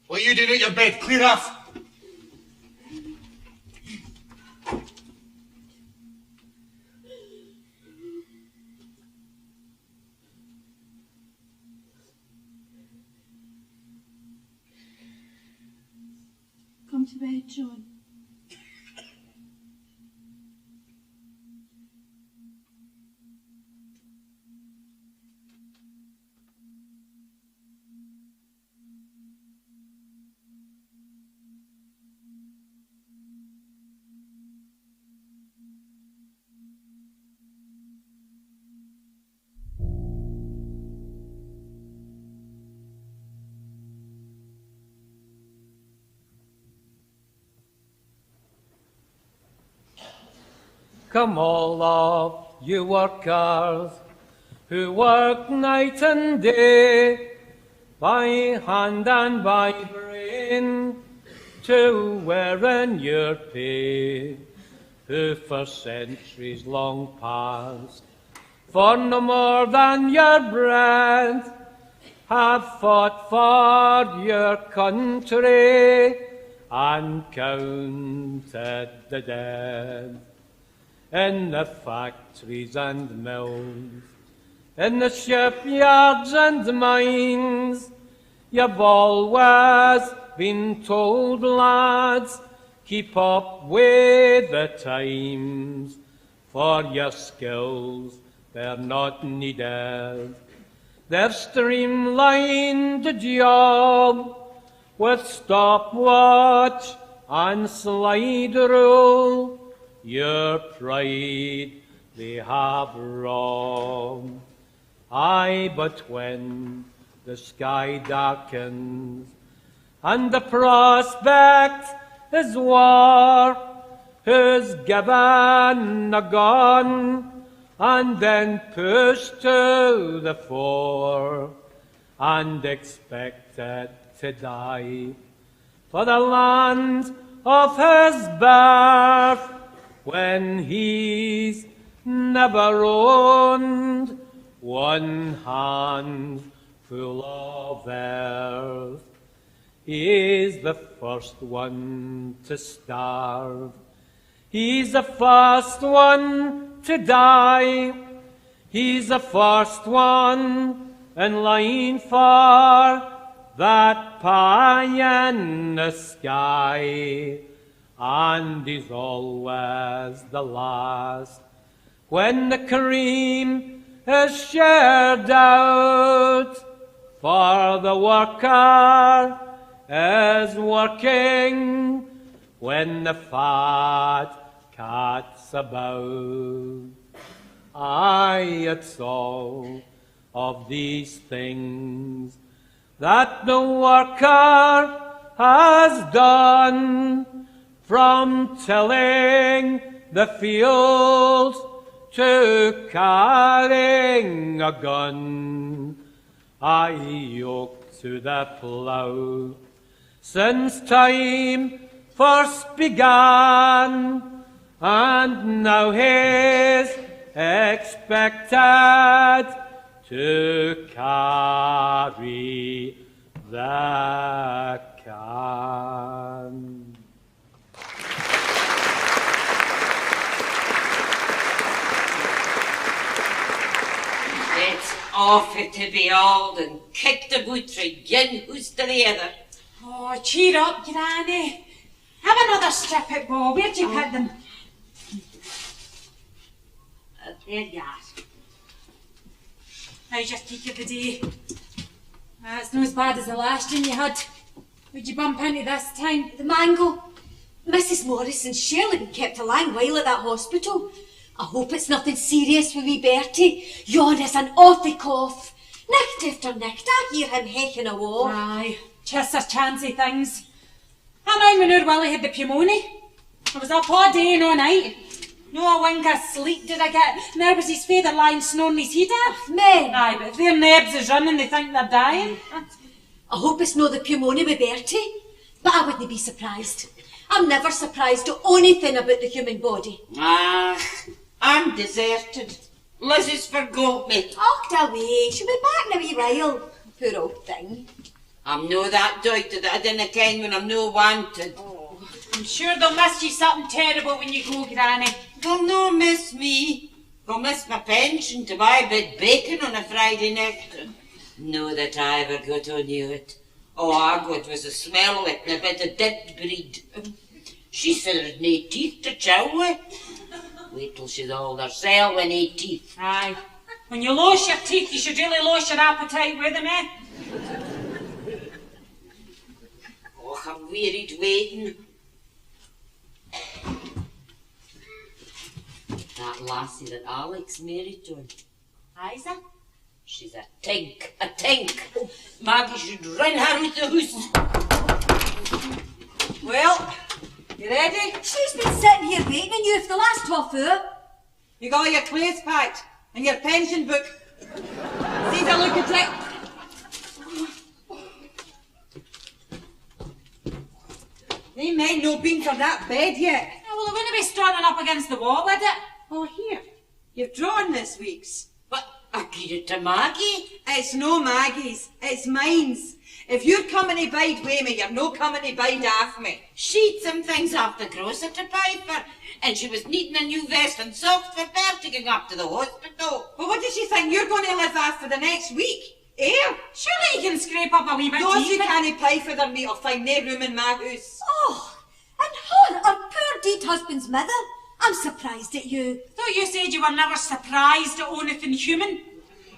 What are you doing at your bed? Clear off! Come to bed, John. Come all of you workers who work night and day, by hand and by brain, to earn your pay, who for centuries long past, for no more than your bread, have fought for your country and counted the dead. In the factories and mills, in the shipyards and mines, you've always been told, lads, keep up with the times, for your skills, they're not needed. They've streamlined the job with stopwatch and slide rule. Your pride they have robbed. Aye, but when the sky darkens and the prospect is war, who's given a gun and then pushed to the fore and expected to die for the land of his birth when he's never owned one handful of earth. He's the first one to starve. He's the first one to die. He's the first one in line for that pie in the sky. And he's always the last when the cream is shared out, for the worker is working when the fat cat's about. Aye, it's all of these things that the worker has done, from tilling the fields to carrying a gun, I yoke to the plough since time first began, and now he's expected to carry the can. It's awful to be old and kicked about frae one hoose to the other. Oh, cheer up, Granny. Have another strip at ball. Where'd you put them? There you are. How's your teak of the day? It's not as bad as the last one you had. What'd you bump into this time? The mango. Mrs. Morrison surely been kept a long while at that hospital. I hope it's nothing serious with wee Bertie. Yon is an awful cough. Night after night I hear him hecking awa. Aye, just a chancy things. I mind when our Willie had the pneumonia. I was up all day and all night. No a wink of sleep did I get. There was his father lying snoring his head off. Men! Aye, but if their nebs is running, they think they're dying. I hope it's no the pneumonia with Bertie. But I wouldn't be surprised. I'm never surprised at anything about the human body. Ah, I'm deserted. Lizzie's forgot me. Locked away. She'll be back in a wee while. Poor old thing. I'm no that doubted that I didn't ken when I'm no wanted. Oh, I'm sure they'll miss you something terrible when you go, Granny. They'll no miss me. They'll miss my pension to buy a bit bacon on a Friday night. No that I ever got on you it. Oh, I got was the smell of it and a bit of dead breed. She said there'd nae teeth to chow with. Wait till she's old herself with nae teeth. Aye. When you lose your teeth, you should really lose your appetite with them, eh? Oh, I'm wearied waiting. That lassie that Alec's married to. Isa? She's a tink, a tink. Maggie should run her out the house. Well, you ready? She's been sitting here waiting on you for the last half hour. You got your clothes packed and your pension book. See a look at it. They might not been for that bed yet. Oh, well, it wouldn't be standing up against the wall, would it? Oh, here. You've drawn this week's. But I gave it to Maggie. It's no Maggie's. It's mine's. If you're coming to bide with me, you're no coming to bide off me. She'd some things off the grocer to buy for, and she was needing a new vest and socks for Bertie going up to the hospital. Well, what does she think you're going to live off for the next week? Eh? Surely you can scrape up a wee bit Those deeper. who can't pay for their meat will find no room in my house. Oh, and her, our poor dead husband's mother. I'm surprised at you. Thought you said you were never surprised at anything human.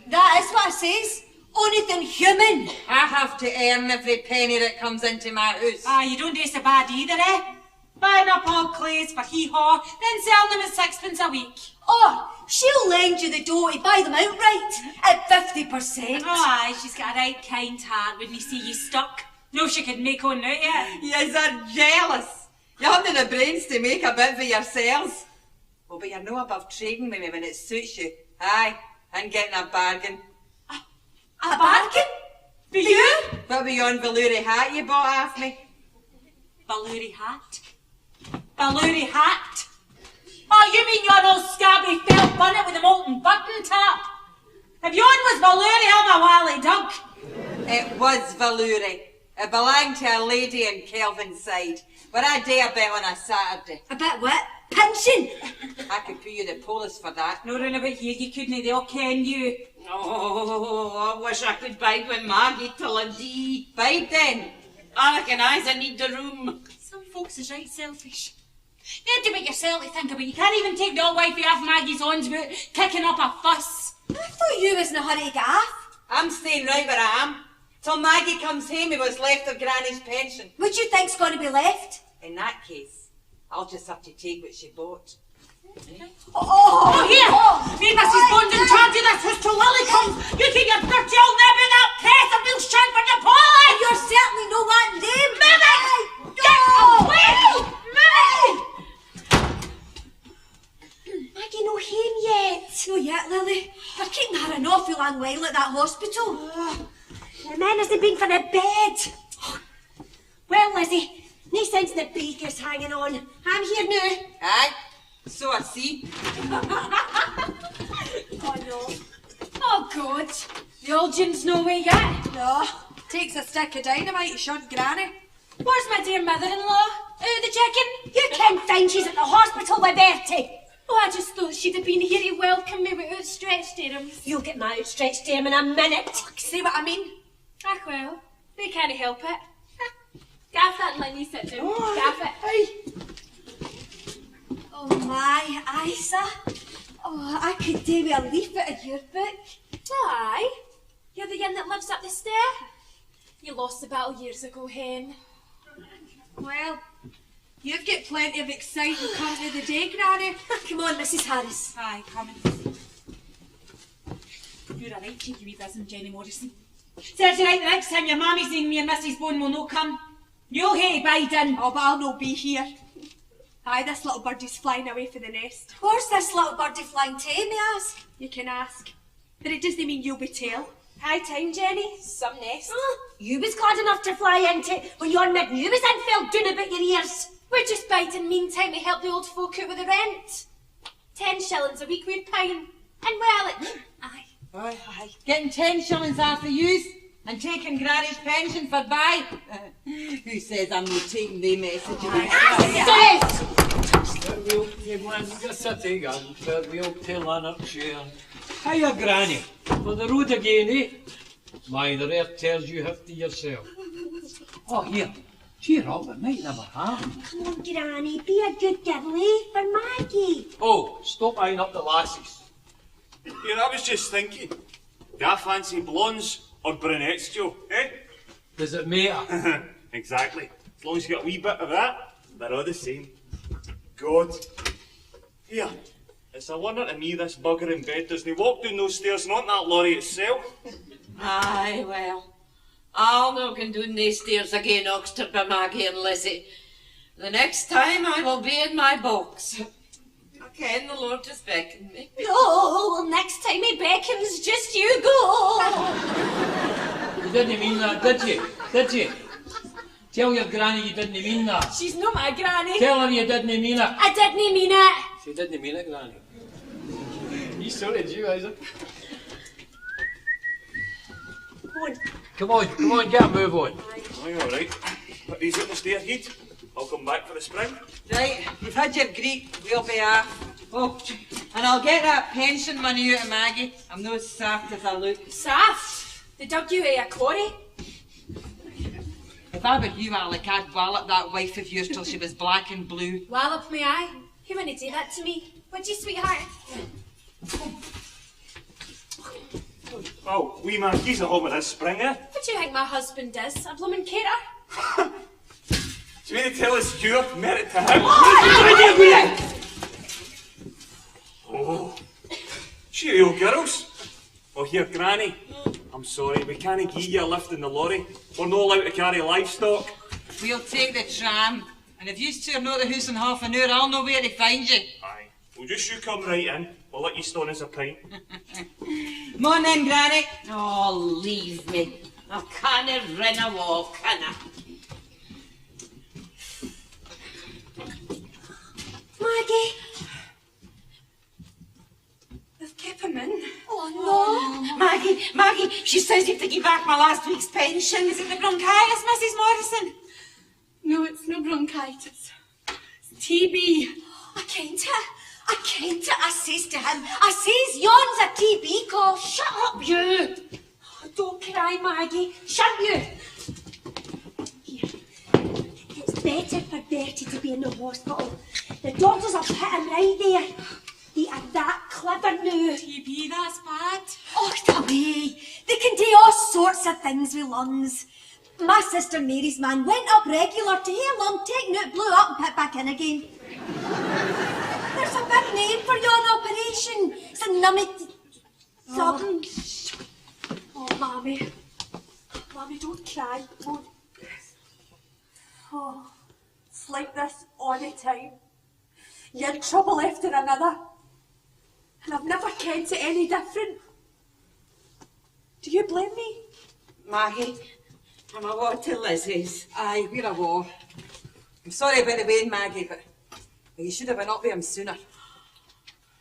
That is what I says. Anything human. I have to earn every penny that comes into my house. Ah, you don't do so bad either, eh? Buying up old clothes for hee-haw, then selling them at 6pence a week. Or she'll lend you the dough to buy them outright at 50%. Oh, aye, she's got a right kind heart, wouldn't you see you stuck? No, she could make on out yet. Yous are jealous. You haven't the brains to make a bit for yourselves. Oh, but you're no above trading with me when it suits you. Aye, and getting a bargain. A bargain? For you? What about yon velour hat you bought off me? Velour hat? Velour hat? Oh, you mean your old scabby felt bonnet with the molten button top? If yon was velour, I'm a wally dunk. It was velour. It belonged to a lady in Kelvin's side. But I do a bit on a Saturday. A bit what? Pension? I could pay you the police for that. No round about here, you couldn't, they all ken you. Oh, I wish I could bide with Maggie till a dee. Bide then. Alec and Isa need the room. Some folks is right selfish. You do what yourself to think about. You can't even take the old wifey off Maggie's arms without kicking up a fuss. I thought you was in a hurry to get off. I'm staying right where I am. Till Maggie comes home with what's left of Granny's pension. What do you think's going to be left? In that case, I'll just have to take what she bought. Oh, here! Me and Mrs. Bond in charge of this house till Lily comes. You keep your dirty old nib in that press and we'll shout for the police! You're certainly no wanting them. Mimmy! Get away! Mimmy! Maggie no home yet. No yet, Lily. They're keeping her an awful long while at that hospital. The man hasn't been for the bed. Well, Lizzie, no sense in the baker's hanging on. I'm here now. Aye, so I see. Oh no. Oh God. The old gin's no way yet. No. Takes a stick of dynamite to shunt Granny. Where's my dear mother-in-law? Out the chicken? You can't find she's at the hospital with Bertie. Oh, I just thought she'd have been here to welcome me with outstretched arms. You'll get my outstretched arm in a minute. See what I mean? Ah, well, they can't help it. Gaff that and let me sit down. Gaff it. Oh my, Isa. Oh, I could do with a leaflet of your book. Aye. You're the one that lives up the stair? You lost the battle years ago, hen. Well, you've got plenty of exciting company the day, Granny. Come on, Mrs. Harris. Aye, coming. You're a right cheeky wee buzzin', Jenny Morrison. Serves you right the next time your mammy's in me and Mrs. Bone will no come. You'll hate bide in. Oh, but I'll no be here. Aye, this little birdie's flying away for the nest. Where's this little birdie flying to, may I ask? You can ask. But it doesn't mean you'll be tell. High time, Jenny. Some nest. You was glad enough to fly into it when your midden you was in fell down about your ears. We're just biding meantime to help the old folk out with the rent. 10 shillings a week we're paying. And well, it... Aye. Aye, aye. Getting 10 shillings after use and taking Granny's pension for buy. Who says I'm not taking the message? Hiya, Granny. For the road again, eh? My, the rare tells you have to yourself. Oh, here. Cheer up, it might never happen. Come on, Granny, be a good girlie for Maggie. Oh, stop eyeing up the lasses. Here, I was just thinking. Do I fancy blondes or brunettes, Joe, eh? Does it matter? Exactly. As long as you got a wee bit of that, they're all the same. God. Here, it's a wonder to me this bugger in bed doesn't walk down those stairs, not that lorry itself. Aye, well, I'll not go down these stairs again, Oxford, by Maggie and Lizzie. The next time I will be in my box. Okay, and the Lord just beckoned me. Oh, well, next time he beckons, just you go. You didn't mean that, did you? Did you? Tell your granny you didn't mean that. She's not my granny. Tell her you didn't mean it. I didn't mean it. She didn't mean it, Granny. You sorted you, Isa. Come on, get a move on. Aye, all right. Put these out the stair heat. I'll come back for the spring. Right, we've had your greet. We'll be off. Oh, and I'll get that pension money out of Maggie. I'm no soft as I look. Soft? They dug you out of quarry? If I were you, Alec, I'd wallop that wife of yours till she was black and blue. Wallop me, aye. You wouldn't do that to me, would you, sweetheart? Oh, wee Maggie's at home with this spring, eh? What do you think my husband is? A bloomin' caterer? Do you mean to tell us you're married to him? Oh, cheerio, girls. Oh, here, Granny. I'm sorry, we can't give you a lift in the lorry. We're not allowed to carry livestock. We'll take the tram. And if you two are not at the house in half an hour, I'll know where to find you. Aye. Well, just you come right in. We'll let you stone us a pint. Come on then, Granny. Oh, leave me. I can't run a walk, can I? Maggie. They've kept him in. Oh, no. Maggie, she says you've to give back my last week's pension. Is it the bronchitis, Mrs. Morrison? No, it's no bronchitis. It's TB. I kent it. I says to him, I says, yon's a TB cough. Shut up, you. Oh, don't cry, Maggie. Shut you. Here. It's better for Bertie to be in the hospital. The doctors have put him right there. They are that clever now. TB, that's bad. Oh, away. They can do all sorts of things with lungs. My sister Mary's man went up regular to hear lung taken out, blew up and put back in again. There's a big name for yon operation. It's a numbing something. Oh, Mammy. Mammy, don't cry. Oh, it's like this all the time. You're in trouble after another. And I've never kent it any different. Do you blame me? Maggie, I'm a war to Lizzie's. Aye, we're a war. I'm sorry about the wedding, Maggie, but you should have been up with him sooner.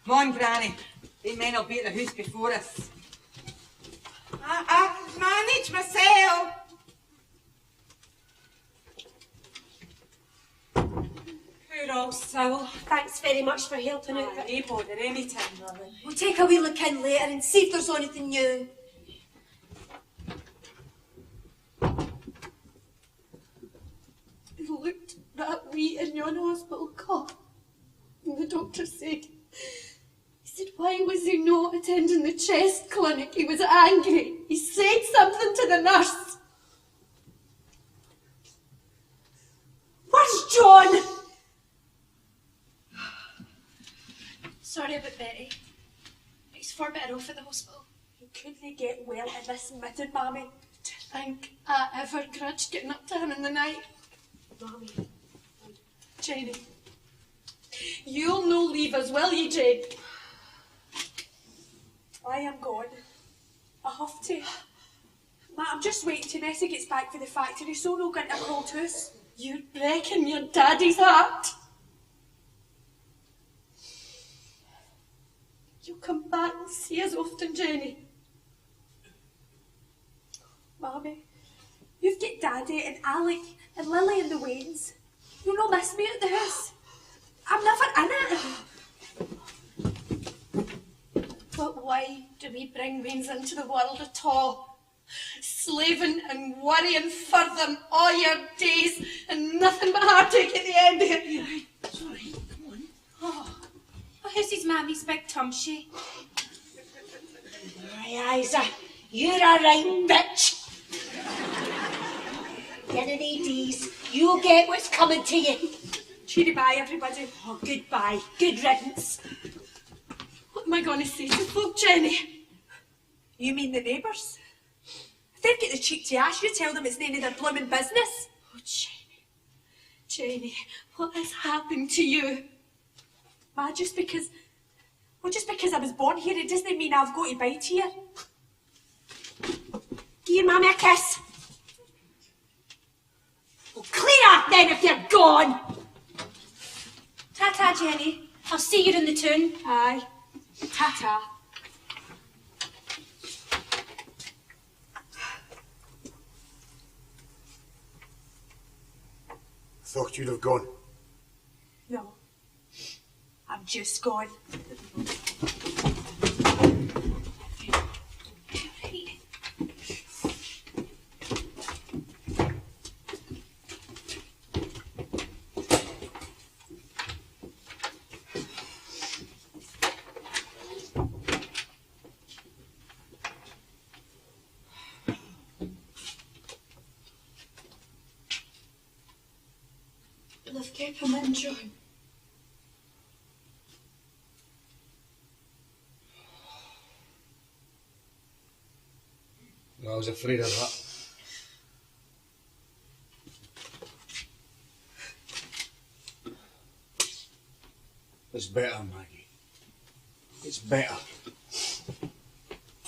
Come on, Granny. These men will be at the house before us. I manage myself. Poor old soul. Thanks very much for helping out. No bother, any time, darling. We'll take a wee look in later and see if there's anything new. He looked that wee in yon hospital cot. And the doctor said, why was he not attending the chest clinic? He was angry. He said something to the nurse. Where's John? Sorry about Betty. He's far better off at the hospital. He couldn't get well in this minute, Mammy. To think I ever grudged getting up to him in the night. Mammy. Jenny. You'll no leave us, will you, Jane? I am gone. I have to. Ma, I'm just waiting till Nessie gets back for the factory, so no going to a cold house. You're breaking your daddy's heart. You'll come back and see us often, Jenny. Mammy, you've got Daddy and Alec and Lily and the Waynes. You'll not miss me at the house. I'm never in it. But why do we bring Waynes into the world at all? Slaving and worrying for them all your days and nothing but heartache at the end of it. It's all right, come on. Oh, who's his mammy's big tumshy? Aye, Isa, you're a right bitch. In an 80s, you'll get what's coming to you. Cheery bye, everybody. Oh, goodbye. Good riddance. What am I going to say to folk, Jenny? You mean the neighbours? If they've got the cheek to ask you, tell them it's none of their blooming business. Oh, Jenny, what has happened to you? Ma, just because I was born here, it doesn't mean I've got to bite here. Give your mammy a kiss. Well, clear off then if you're gone. Ta-ta, Jenny. I'll see you in the town. Aye. Ta-ta. Thought you'd have gone. No. I'm just gone. They've kept him in, John. I was afraid of that. It's better, Maggie. It's better.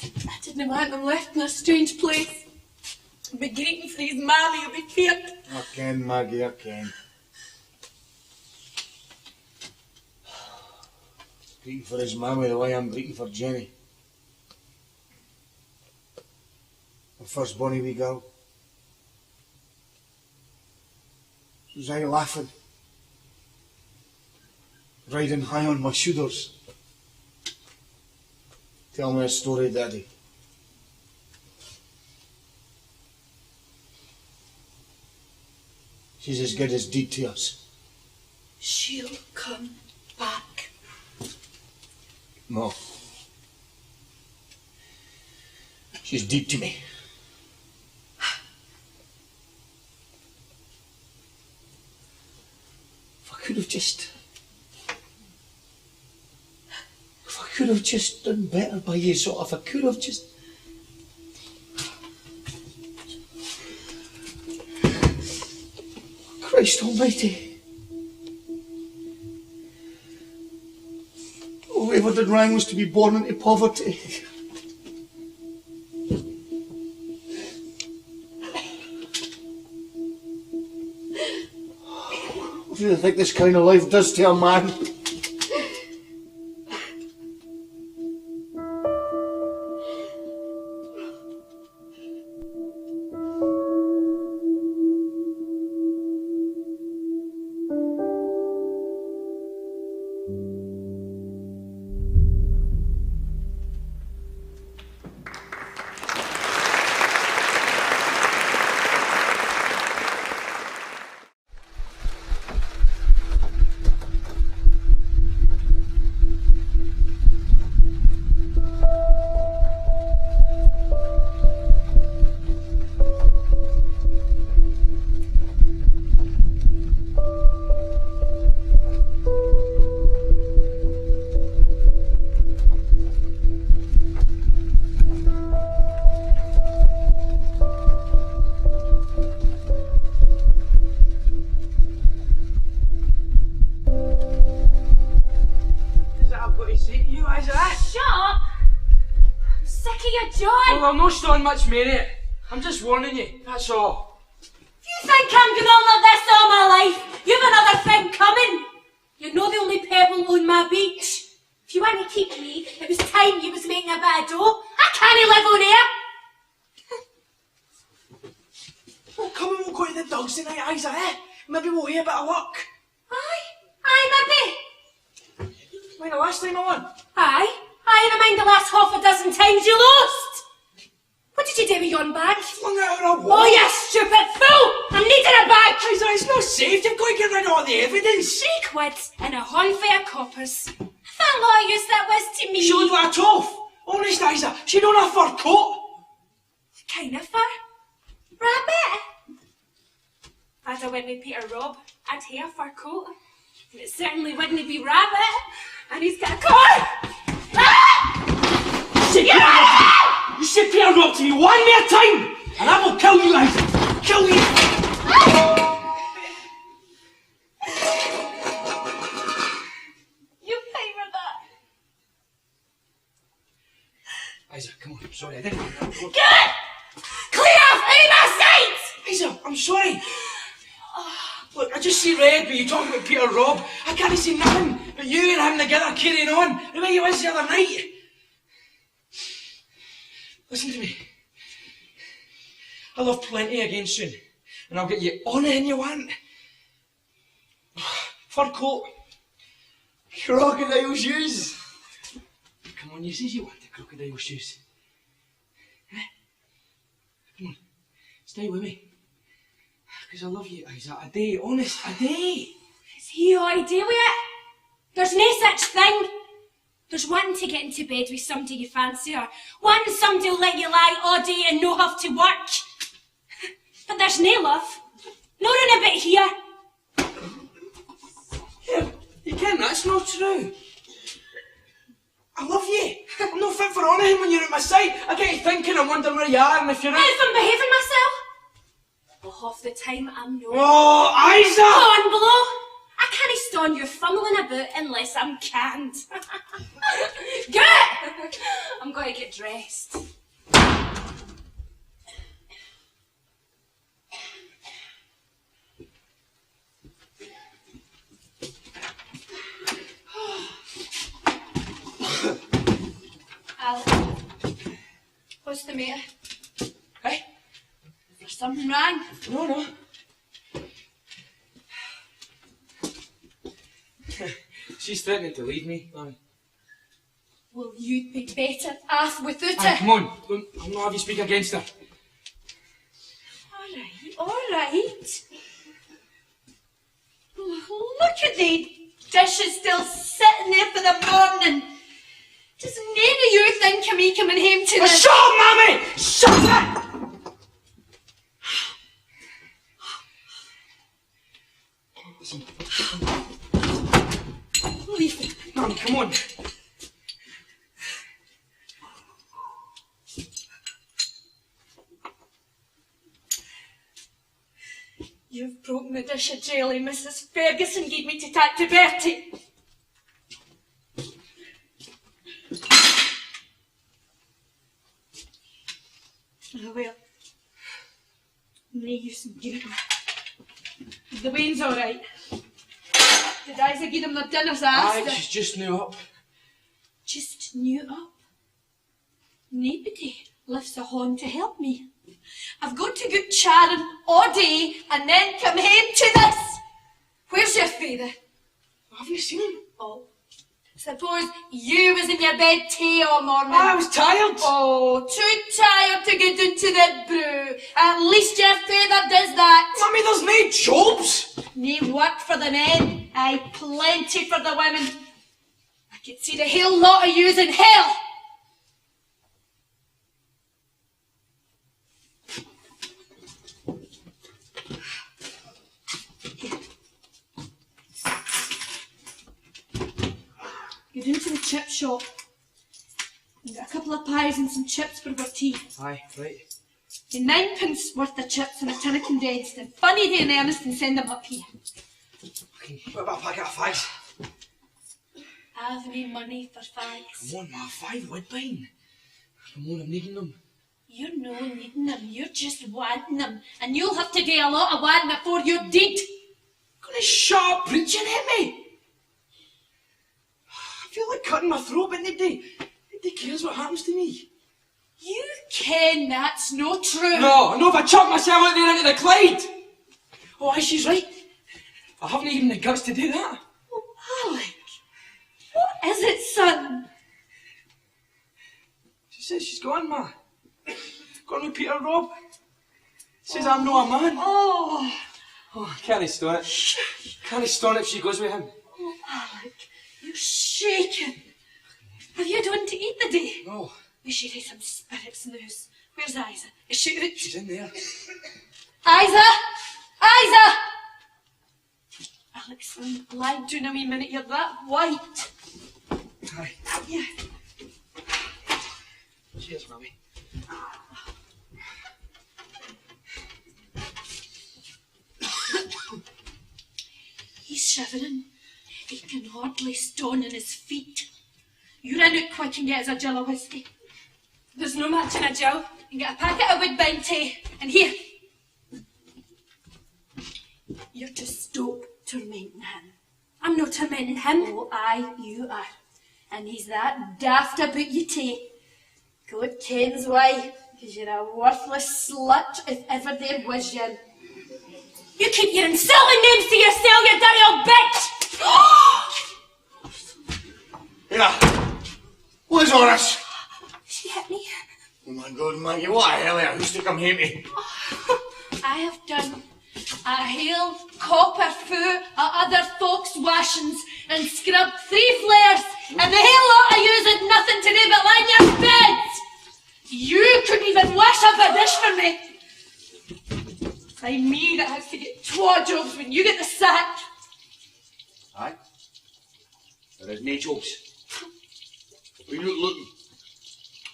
I didn't want him left in a strange place. He'll be greeting for his mammy, he'll be feared. I can, Maggie, I can. Greeting for his mammy the way I'm greeting for Jenny. My first bonny wee girl. She was out laughing, riding high on my shoulders. Tell me a story, Daddy. She's as good as deed to us. She'll come back. No. She's deed to me. If I could have just done better by you, so if I could have just... Christ almighty. Whoever did wrong was to be born into poverty. What do you think this kind of life does to a man? Well, I'm not showing much merit. I'm just warning you, that's all. If you think I'm going on like this all my life, you've another thing coming. You're not the only pebble on my beach. If you want to keep me, it was time you was making a bit of dough. I can't live on here. Well, come and we'll go to the dogs tonight, Isa, eh? Maybe we'll hear a bit of luck. Aye, maybe. Like the last time I won? Aye, and I mind the last half a dozen times you lost. What did you do with your bag? Flung it out of a wall. Oh, you stupid fool! I needed a bag! Isa, it's not safe. You've got to get rid of all the evidence. 3 quid and a handful of coppers. I thought what use that was to me. She looked like a toff. Honest, Isa, she don't have fur coat. What kind of fur? Rabbit? As I went with Peter Rob, I'd have a fur coat. And it certainly wouldn't be Rabbit. And he's got a car! Ah! You say Peter Rob to me one more time, and I will kill you, Isa. Kill you. You pay for that. Isa, come on, I'm sorry, I didn't mean that. Good! Clear off out of my sight! Isa, I'm sorry. Look, I just see red when you talk about Peter Rob. I can't see nothing but you and him together carrying on the way you was the other night. Listen to me. I'll have plenty again soon, and I'll get you anything you want. Fur coat, crocodile shoes. Come on, you says you want the crocodile shoes. Eh? Come on, stay with me. Because I love you, Isa. A day, honest, a day. Is he all idea with it? There's no such thing. There's wanting to get into bed with somebody you fancy, or wanting somebody will let you lie all day and no have to work. But there's no love. Not in a bit here. Yeah, you can, that's not true. I love you. I'm not fit for anything when you're at my side. I get you thinking and wondering where you are and if you're If I'm behaving myself, well, half the time I'm not. Oh, Isa! Go on, below. I can't on you fumbling about unless I'm canned. Get! I'm going to get dressed. Alec, what's the matter? Hey? There's something wrong? No. She's threatening to leave me, Mummy. Well, you'd be better off without Aye, her. come on. I'll not have you speak against her. All right. Look at the dishes still sitting there for the morning. Does none of you think of me coming home to this? Shut up, Mummy! Shut up! Listen. Leave it. Mummy, come on. You've broken the dish of jelly Mrs. Ferguson gave me to take to Bertie. Oh well. No use in giving them. The wine's all right. Did Isa give them their dinners Aye, asked? she's just new up. Just new up. Nobody lifts a horn to help me. I've got to go charing all day and then come home to this. Where's your father? Haven't you seen him? Oh. Suppose you was in your bed tea all morning. I was tired. Oh, too tired to get into that brew. At least your father does that. Mummy, there's no jobs. No work for the men. Aye, plenty for the women. I could see the whole lot of yous in hell. Get into the chip shop and get a couple of pies and some chips for our tea. Aye, right. And 9p worth of chips and a tin of condensed, and funny day in earnest and send them up here. What about a packet of fags? I've no money for fags. Come on, ma, 5 Woodbine. Come on, I'm needing them. You're no needing them, you're just wanting them. And you'll have to do a lot of wanting before you're dead. Gonna shut up preaching at me. I feel like cutting my throat, but nobody cares what happens to me. You ken that's no true. No, I know if I chuck myself out there into the Clyde. Oh, aye, she's right. I haven't even the guts to do that. Oh, Alec, what is it, son? She says she's gone, ma. Gone with Peter Rob. Says I'm no a man. Oh, Can't stone it. Can't stone it if she goes with him. oh, Alec, you're shaking. Have you had one to eat the day? No. We should have some spirits in the house. Where's Isa? Is she out? She's in there. Isa! Isa! Alex, lie down a wee minute. You're that white. Aye. Yeah. Cheers, Mummy. He's shivering. He can hardly stand on his feet. You run out quick and get us a gill of whiskey. There's no match in a gill. And get a packet of Woodbine tea. And here. You're to stop tormenting him. I'm not tormenting him. Oh, aye, you are. And he's that daft about you tea. God kens why. Because you're a worthless slut if ever there was you. You keep your insulting names to yourself, you dirty old bitch! Yeah. What's all this? She hit me. Oh my God, Maggie, what the hell are you? Who's to come here me? I have done a whole copper full of other folks' washings and scrubbed 3 flares, and the whole lot of yous had nothing to do but lie in your beds. You couldn't even wash up a dish for me. It's like me that has to get 2 jobs when you get the sack. Aye. There is no jobs. Where you looking?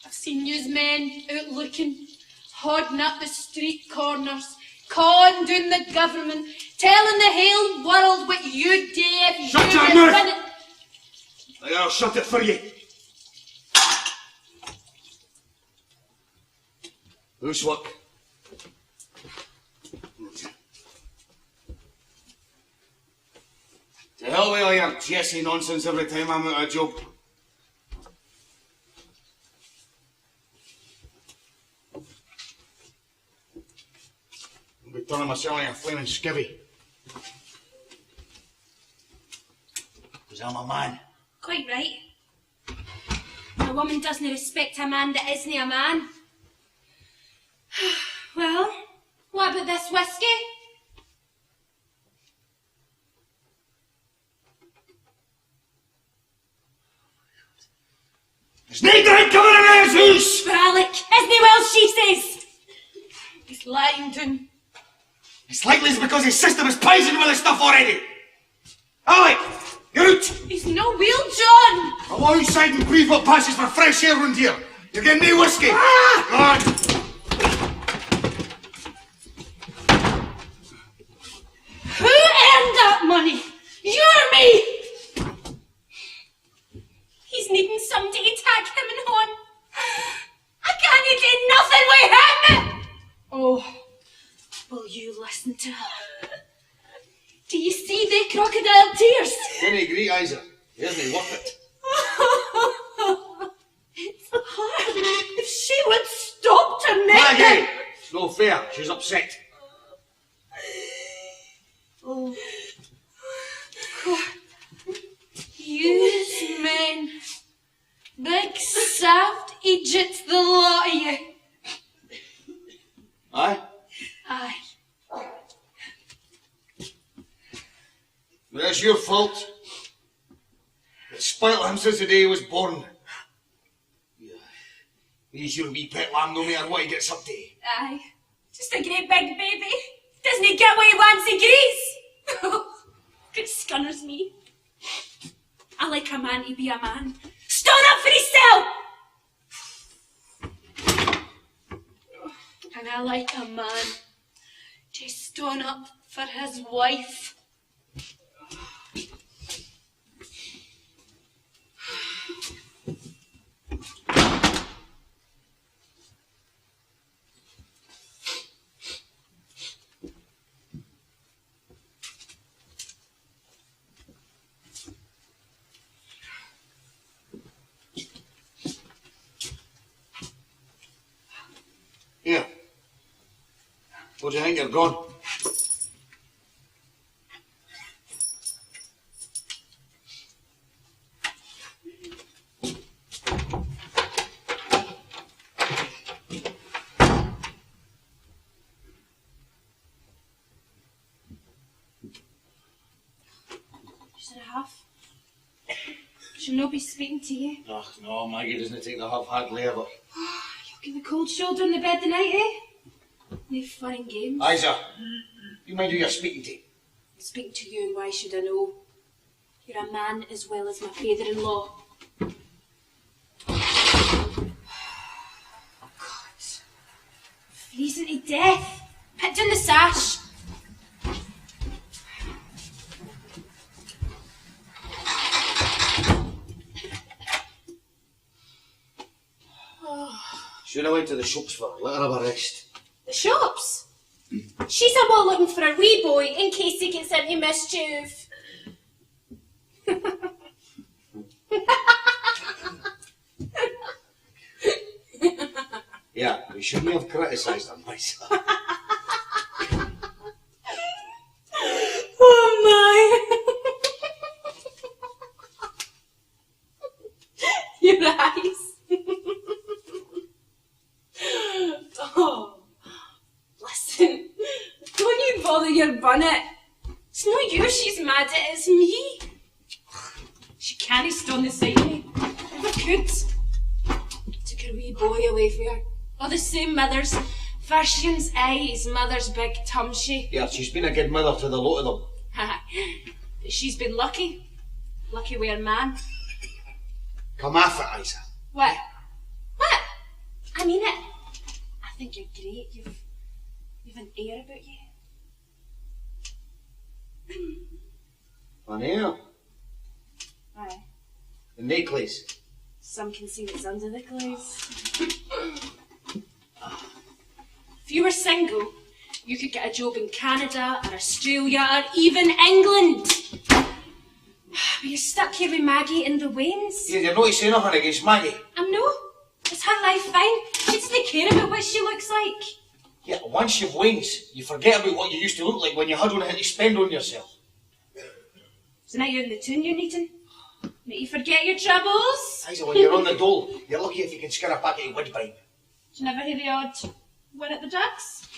I've seen yous men out looking, hoarding up the street corners, Con doing the government, telling the whole world what you'd do if Shut you your were mouth! running. I'll shut it for you. Housework. To hell with all your Jesse nonsense every time I'm out of a job. I'll be turning myself like a flaming skivvy. Because I'm a man. Quite right. A woman doesn't respect a man that isn't a man. Well, what about this whiskey? There's no drink coming in this house! For Alec, isn't he well, she says? He's lying to him. It's likely it's because his system is poisoned with this stuff already. Alec, you're out! He's no wheel, John! I'll go outside and breathe what passes for fresh air round here. You're getting me whiskey. Go on. Who earned that money? You or me? He's needing somebody to tag him and on. I can't do nothing with him! Oh, will you listen to her? Do you see the crocodile tears? Didn't agree, Isa. He isn't worth it. It's hard. If she would stop to make Maggie! it. It's no fair. She's upset. Oh. Yous men. Big soft Egypts, the lot of you. Aye? Aye. But that's your fault. It's spoilt him since the day he was born. He's your wee pet lamb no matter what he gets up to. Aye. Just a great big baby. Doesn't he get what he wants, he agrees? It scunners me. I like a man to be a man. Stand up for himself! And I like a man to stand up for his wife. Here. What do you think you're gone? Should I have? She'll not be speaking to you. Ugh, no, Maggie doesn't take the half-heartedly ever. You'll give a cold shoulder in the bed tonight, eh? No fun and games. Isa, you mind who you're speaking to? I'm speaking to you, and why should I know? You're a man as well as my father-in-law. God. Freezing to death. Put down the sash. Should have went to the shops for her. Let her have a rest. The shops? She's a more looking for a wee boy in case he gets into mischief. Yeah, we shouldn't have criticised her, myself. Oh my! Your eyes. Oh, listen, don't you bother your bonnet. It's not you she's mad at, it's me. She can't stand the sight of me. Never could. Took her wee boy away from her. All the same mothers. Version's eyes, mother's big tumshy. Yeah, she's been a good mother to the lot of them. But she's been lucky. Lucky with her man. Come off it, Isa. What? What? I mean it. I think you're great. You've an air about you. An air? Aye. The necklace. Some can see what's under the clothes. If you were single, you could get a job in Canada or Australia or even England. But you're stuck here with Maggie in the Waynes. Yeah, you're not saying nothing against Maggie. I'm no. It's her life fine. She doesn't care about what she looks like. Yeah, once you've wings, you forget about what you used to look like when you had anything to spend on yourself. So now you're in the tune you're needing. Make you forget your troubles. Isa, when you're on the dole, you're lucky if you can skin a packet of woodbine. Do you never hear the odd win at the ducks?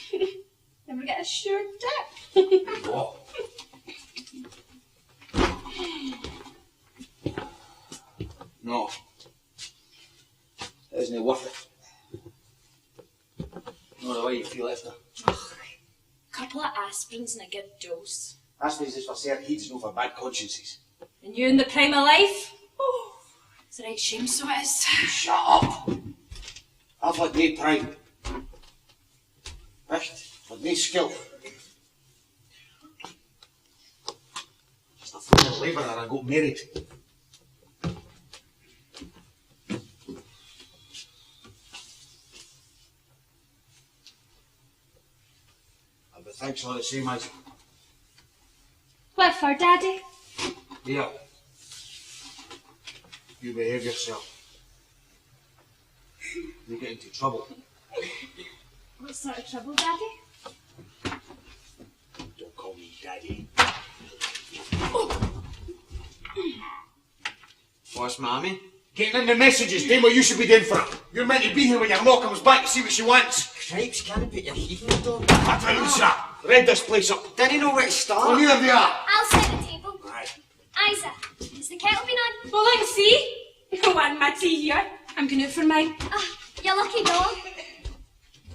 Never get a sure dip. What? No. It isn't worth it. Not the way you feel after. Couple of aspirins and a good dose. Aspirins is for certain heats, no for bad consciences. And you in the prime of life? Oh, it's a right shame, so it is. Shut up! I've had no pride. Echt, had no skill. Just a fool labourer and I got married. But thanks all the same, Isaac. What for, Daddy? Yeah. You behave yourself. You get into trouble. What sort of trouble, Daddy? Don't call me Daddy. What's Mammy? Getting in the messages, doing what you should be doing for her. You're meant to be here when your ma comes back to see what she wants. Cripes, can't put your heat in the door. I tell you, sir. Read this place up. Didn't know where to start. Well, neither they are. I'll set the table. Right. Isa, has the kettle been on? Well, let's see. No one my tea here. I'm going out for mine. Ah, you lucky dog.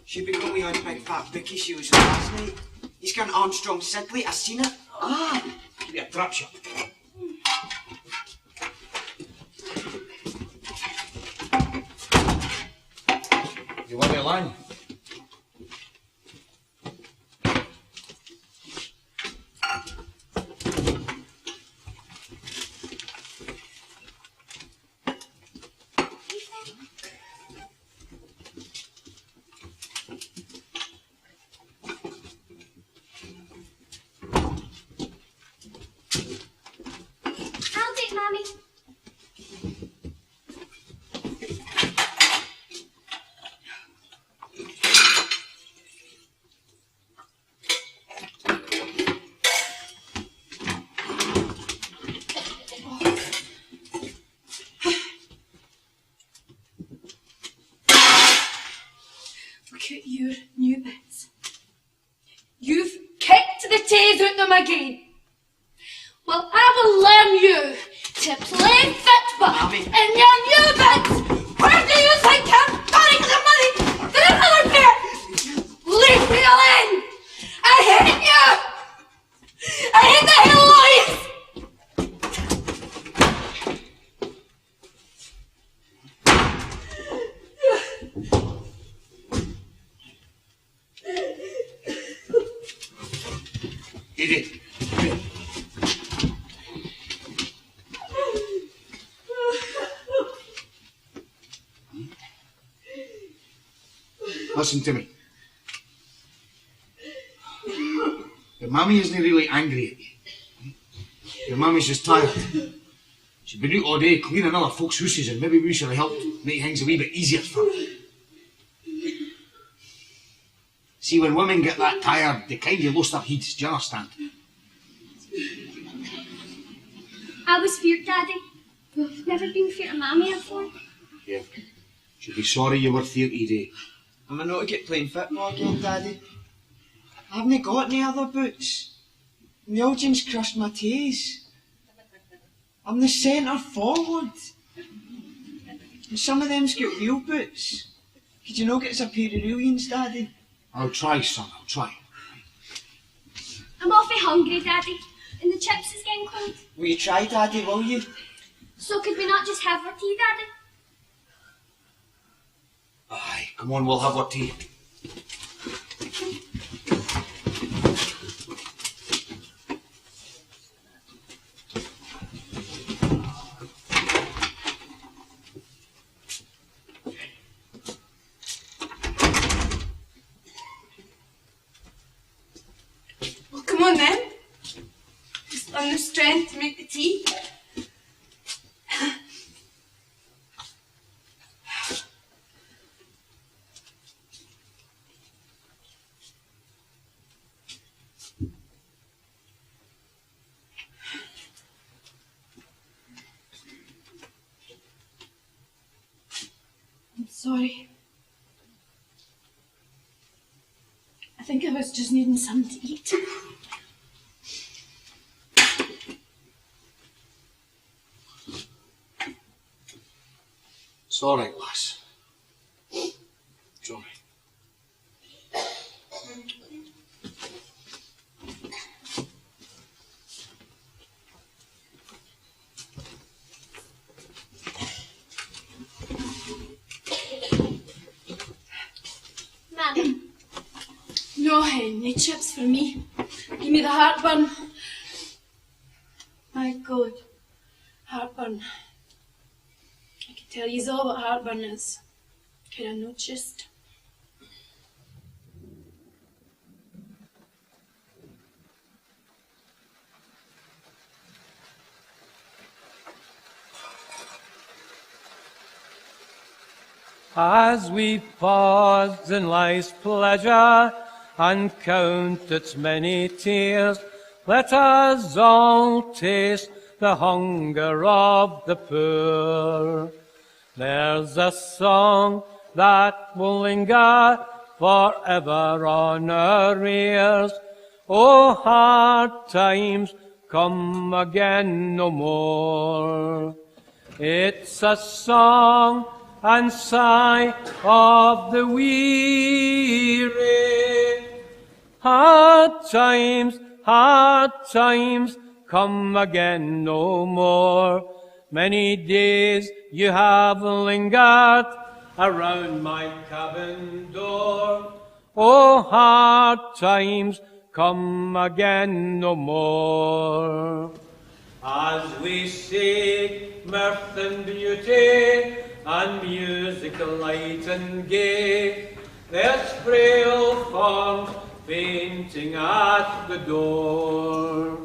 She'd be going on big fat bookie she was on last night. He's got an Armstrong Sidley, I seen it. Ah, keep your trap shut. You want me along? I'll take Mommy. Look at your new bits. You've kicked the tails out them again. Well, I will learn you to play football Mommy. in your new bits. Where do you think I'm putting the money for another pair? Leave me alone. I hate you. I hate the hell life. Edie. Listen to me. Your mummy isn't really angry at you. Your mummy's just tired. She's been out all day cleaning other folks' houses and maybe we should have helped make things a wee bit easier for her. See, when women get that tired, they kind of lose their heads, do you understand? I was feared, Daddy. I've never been feared of Mommy before. Yeah. Should be sorry you were 30 day. Am I not to get playing football again, Daddy? I haven't got any other boots. Milton's crushed my toes. I'm the centre forward. And some of them's got real boots. Could you not get us a pair of real ones, Daddy? I'll try, son, I'll try. I'm awfully hungry, Daddy. And the chips is getting cold. Will you try, Daddy, will you? So could we not just have our tea, Daddy? Aye, come on, we'll have our tea. strength to make the tea. I'm sorry. I think I was just needing something to eat. It's all right, lass. It's all right. Nanny. No, no chips for me. Give me the heartburn. My God, heartburn. I can tell you all what heartburn is. Can I noticed? As we pause in life's pleasure and count its many tears, let us all taste the hunger of the poor. There's a song that will linger forever on our ears. Oh, hard times come again no more. It's a song and sigh of the weary. Hard times come again no more. Many days you have lingered around my cabin door. Oh, hard times come again no more. As we seek mirth and beauty, and music light and gay, there's frail forms fainting at the door.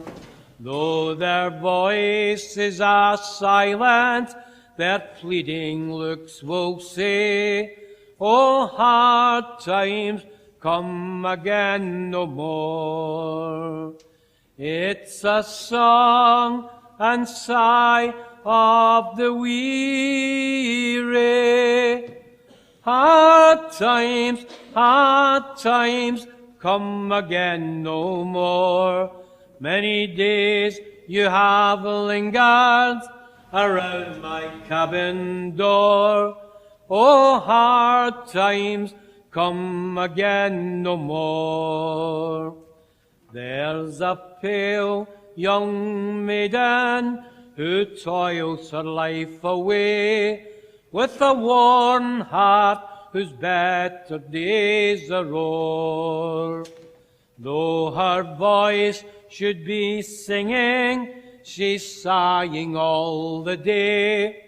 Though their voices are silent, their pleading looks will say, oh, hard times come again no more. It's a song and sigh of the weary. Hard times come again no more. Many days you have lingered around my cabin door. Oh, hard times come again no more. There's a pale young maiden who toils her life away with a worn heart whose better days are o'er. Though her voice should be singing, she's sighing all the day.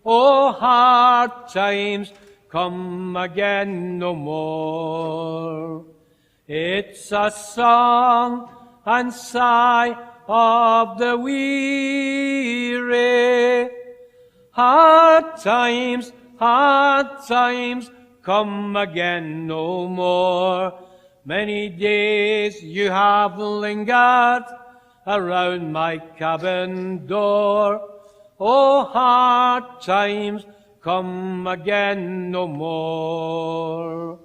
Oh, hard times come again no more. It's a song and sigh of the weary. Hard times come again no more. Many days you have lingered around my cabin door. Oh, hard times come again no more.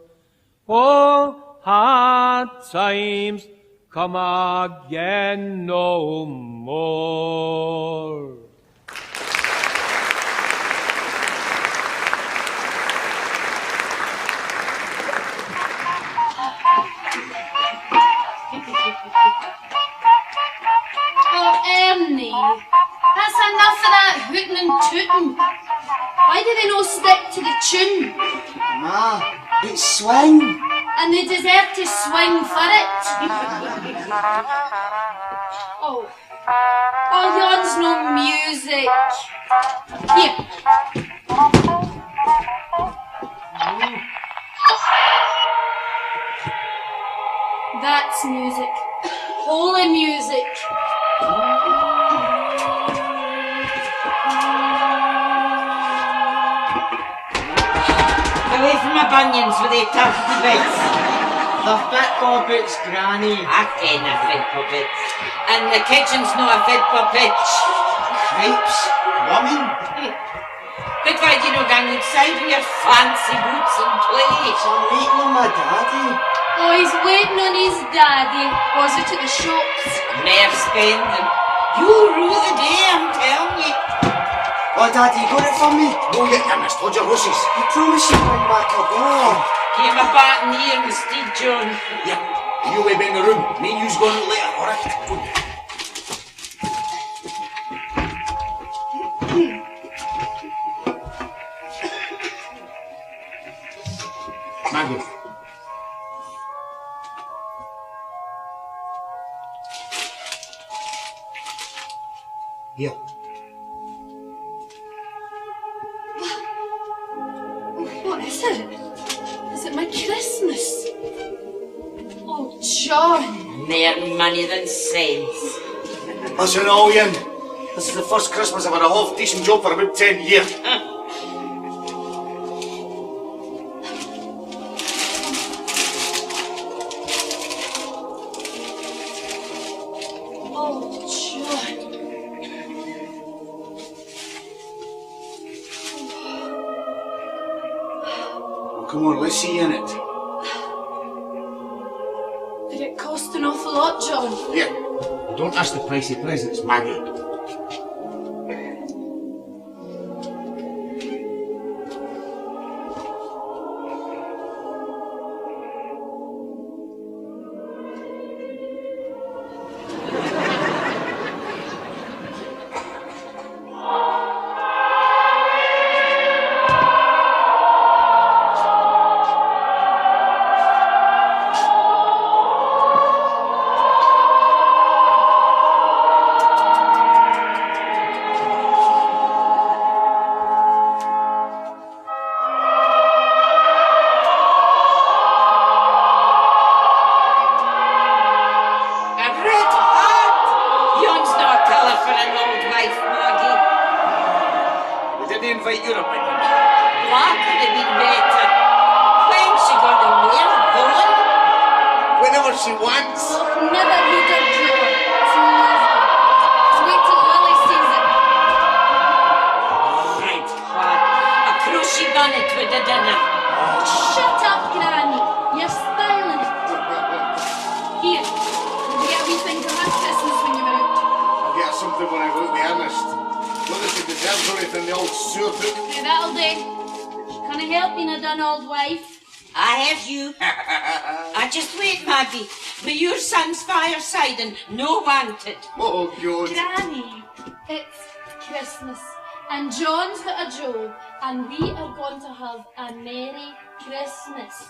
Oh, hard times come again no more. Oh, Ernie, that's enough of that hootin' and tootin'. Why do they no stick to the tune? Ma, it's swing. And they deserve to swing for it. Oh, yon's no music. Here. That's music. Holy music. away from my bunions with they tufty bits. The fit bobbits, Granny. I ken a fit bits. And the kitchen's no a fit bitch. Cripes, woman. But why do you no go outside with your fancy boots and play? I'm waiting on my daddy. Oh, he's waiting on his daddy. Was it at the shops? Mere spending. You'll rue the day, I'm telling you. Oh, Daddy, you got it for me? No, you Ernest, hold your horses. I promise you bring back a ball. Give a baton here instead, John. Yeah, you wait in the room. Me and you's going out later, alright? Maggie. Here. What is it? Is it my Christmas? Oh, John. More money than sense. Listen, all Ian. This is the first Christmas I've had a half-decent job for about 10 years. Oh, John. Come on, let's see in it. Did it cost an awful lot, John? Here, don't ask the price of presents, Maggie. Invite your opinion. Black would have been better. When's she gonna wear going? Whenever she wants. Oh, never heard her, Joe. It's lovely. Just wait till Lily sees it. Right, hard. A crochet bonnet with the dinner. Shut up, Granny. You're styling it. Here, did you get a wee thing for my Christmas when you were out? I'll get her something when I go to the Ernest. Not that she deserves anything, the old sewer book. Hey, that'll do. Can I help being a done old wife? I have you. I just wait, Maggie. But your son's fireside and no wanted. Oh, God. Granny, it's Christmas. And John's got a Joe. And we are going to have a Merry Christmas.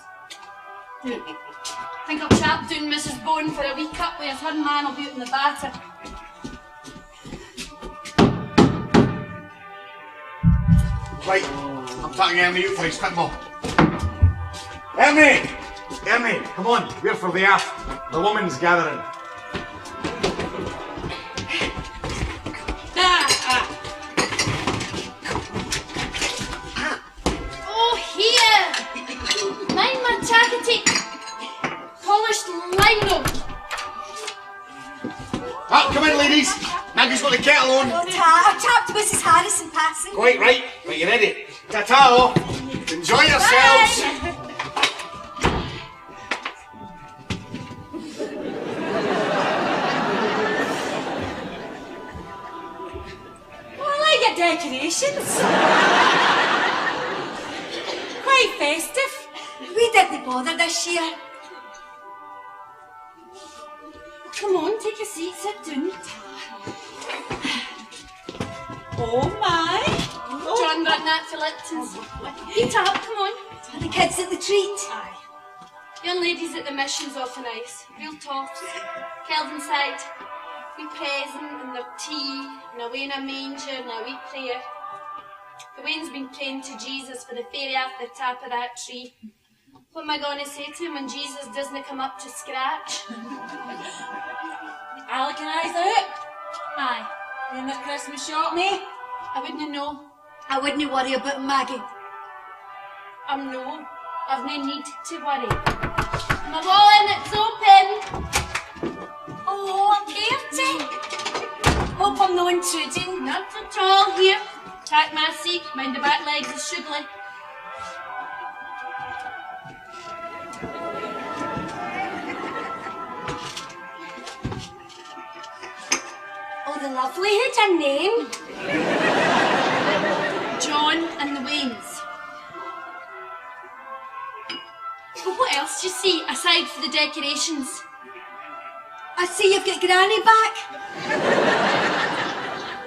Think I'll chap down Mrs. Bone for a wee cup with her man will be out in the batter. Right, I'm taking Ernie out for his football. Ernie! Ernie, come on, we're for the aft. The women's gathering. Oh, here! Mind my tackety polished lino. Ah, come in, ladies. Maggie's got the kettle on. Oh, I've tapped Mrs. Harrison passing. Quite right. Right, you ready? Ta-ta! Enjoy yourselves. Oh, I like your decorations. Quite festive. We didn't bother this year. Come on, take a seat, sit down. Oh my! John got that for Lipton's. Eat up, come on. Are the kids at the treat? Aye. Young ladies at the mission's awful nice. Real toffs. Kelvin side. Wee present and their tea, and a wee in a manger and a wee prayer. The Wayne's been praying to Jesus for the fairy off the top of that tree. What am I going to say to him when Jesus doesn't come up to scratch? Alec and Isa out? Aye. In the Christmas shop, me? I wouldn't know. I wouldn't worry about Maggie. No, I've no need to worry. My wallet, it's open. Oh, Bertie. Hope I'm not intruding. Not at all. Here, take my seat. Mind the back legs is sugly. Oh, the lovely hood her name. John and the Waynes. Well, what else do you see aside for the decorations? I see you've got Granny back.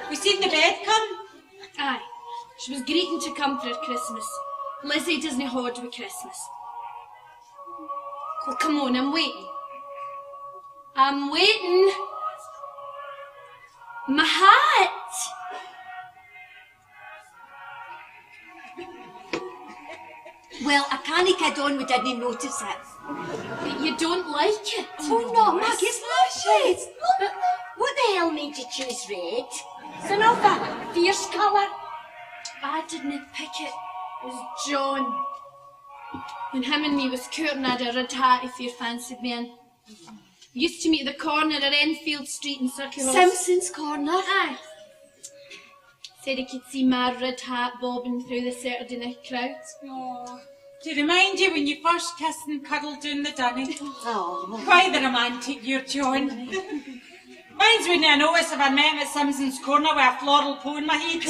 We seen the bed come? Aye. She was greeting to come for her Christmas. Lizzie doesn't hoard with Christmas. Well, come on, I'm waiting. I'm waiting. My hat! Well, I can't kid on we didn't notice it. But you don't like it? Oh no, Maggie, it's lovely. It's lovely. What the hell made you choose red? It's another fierce colour. I didn't pick it. It was John. When him and me was courting, I had a red hat if you fancied me in. We used to meet at the corner at Enfield Street in Circular. Simpson's Corner. Aye. Said he could see my red hat bobbing through the Saturday night crowd. Oh, to remind you when you first kissed and cuddled down the dunny. Oh. Quite the romantic you're, John. Mine's wouldn't I notice if I'd met him at Simpson's Corner with a floral pot in my head.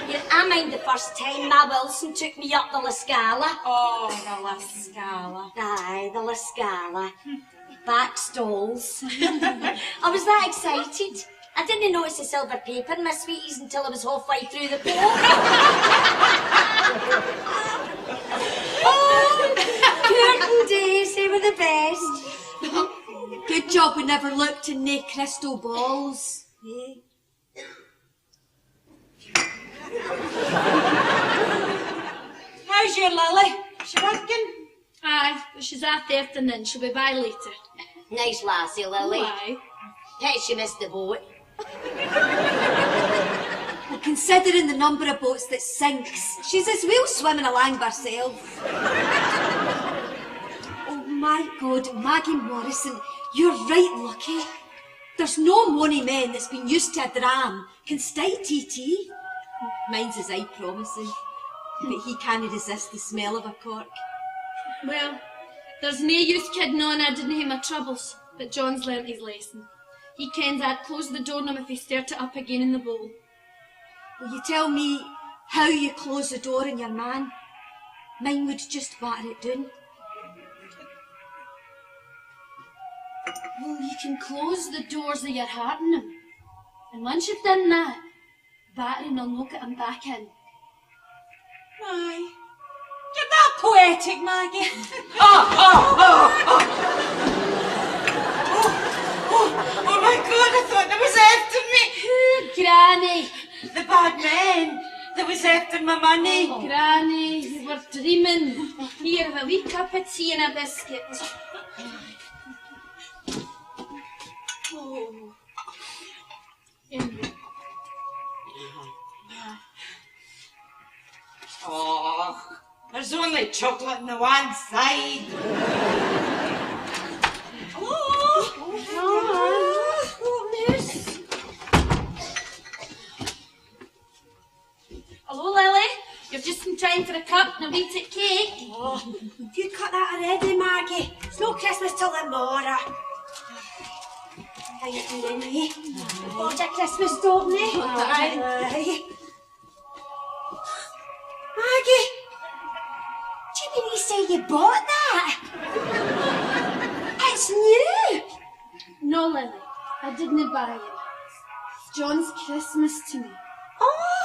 Yeah, I mind the first time Ma Wilson took me up the La Scala. Oh, the La Scala. Aye, the La Scala. Back stalls. I was that excited. I didn't notice the silver paper in my sweeties until I was halfway through the pool. Oh, curtain days, they were the best. Good job we never looked in nae crystal balls. How's your Lily? She working? Aye, but she's afternoon and she'll be by later. Nice lassie, Lily. Why? Bet she missed the boat. Well, considering the number of boats that sinks, she's as well swimming along by herself. Oh my God, Maggie Morrison, you're right lucky. There's no money men that's been used to a dram can stay TT. Mine's his eye promising, but he can't resist the smell of a cork. Well, there's no use kidding on I didn't have my troubles, but John's learnt his lesson. He kens I'd close the door on him if he stirred it up again in the bowl. Will you tell me how you close the door on your man? Mine would just batter it down. Well, you can close the doors of your heart on him. And once you've done that, battering will knock him back in. My, you're that poetic, Maggie. Oh my God, I thought there was after me. Granny! The bad man that was after my money. Oh, Granny, you were dreaming. Here, have a wee cup of tea and a biscuit. Oh. Oh, there's only chocolate on the one side. Hello, Lily. You're just in time for a cup and a wee tit cake. Oh, you cut that already, Maggie. It's no Christmas till tomorrow. How you doing, eh? Bought your Christmas dog, eh? Aye. Maggie, do you mean you say you bought that? It's new. No, Lily, I didn't buy it. It's John's Christmas to me. Oh,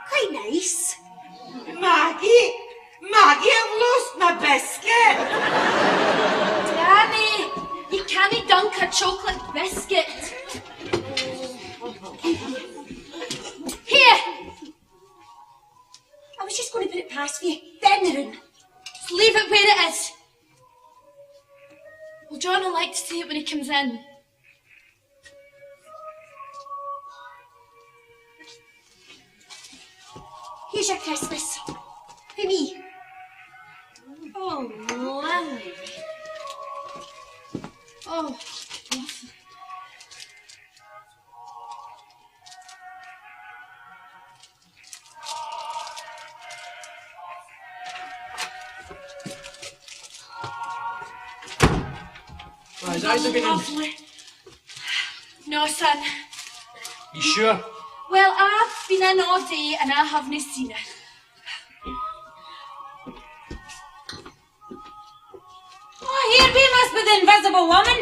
quite nice. Maggie, I've lost my biscuit. Granny, you can't dunk a chocolate biscuit. Here. I was just going to put it past you. Then the room. Just leave it where it is. Well, John will like to see it when he comes in. You Here's your Christmas. For me. Oh, lovely. Oh, lovely. Has Isa been in? Lovely. No, son. You sure? Well, I've been in all day and I haven't seen her. Oh, here we must be the invisible woman.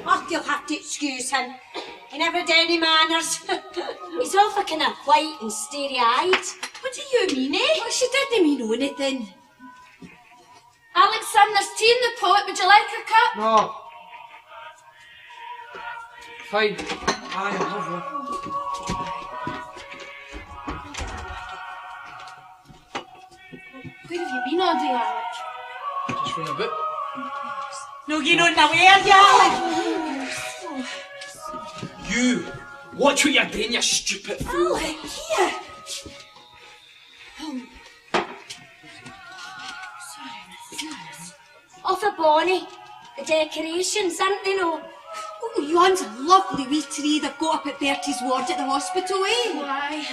Oh, you'll have to excuse him. He never had any manners. He's awful kind of white and starey-eyed. What do you mean, eh? Well, she didn't mean anything. Alex, son, there's tea in the pot. Would you like a cup? No. Fine. Aye, I'll have one. Where have you been all day, Alec? Just run a bit. No, you don't know where you are. You! Watch what you're doing, you stupid fool! Alec, here. Off a bonny. The decorations, aren't they, no? Oh, yon's a lovely wee tree they've got up at Bertie's ward at the hospital, eh? Why?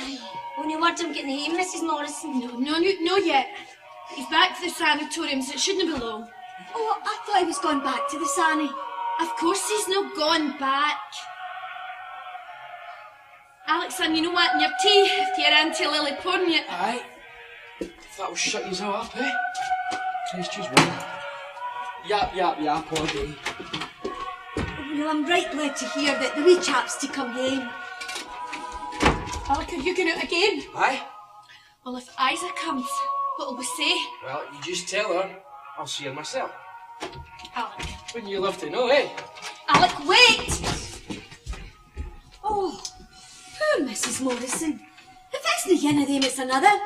Only word I'm getting home, Mrs. Morrison. No yet. He's back to the sanatorium, so it shouldn't be long. Oh, I thought he was going back to the Sanny. Of course he's not gone back. Alex, son, you know what? In your tea, if you're anti-Lily pouring it. Aye. If that'll shut you all up, eh? Please choose one. Yap, all day. Well, I'm right glad to hear that the wee chap's to come home. Alec, are you going out again? Aye. Well, if Isa comes, what'll we say? Well, you just tell her. I'll see her myself. Alec. Wouldn't you love to know, eh? Alec, wait! Oh, poor Mrs. Morrison. If it's not one of them, it's another.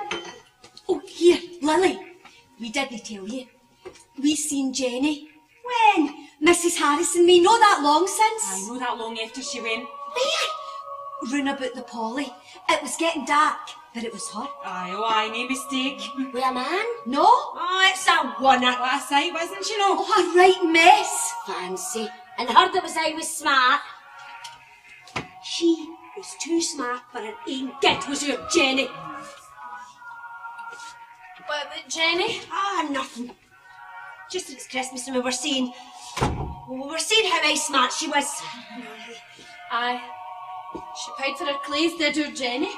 Oh, here, Lily. We didn't tell you. We seen Jenny. When? Mrs. Harrison, me know that long since. I know that long after she went. There! Round about the Polly. It was getting dark, but it was her. Aye, no mistake. With a man? No. Oh, it's a wonder last night, wasn't she, no? Oh, a right mess. Fancy. And heard that I was smart. She was too smart for her ain git, was her Jenny. What about Jenny? Ah, nothing. Just at Christmas and we were saying how smart she was. Aye. She paid for her clays, did her Jenny?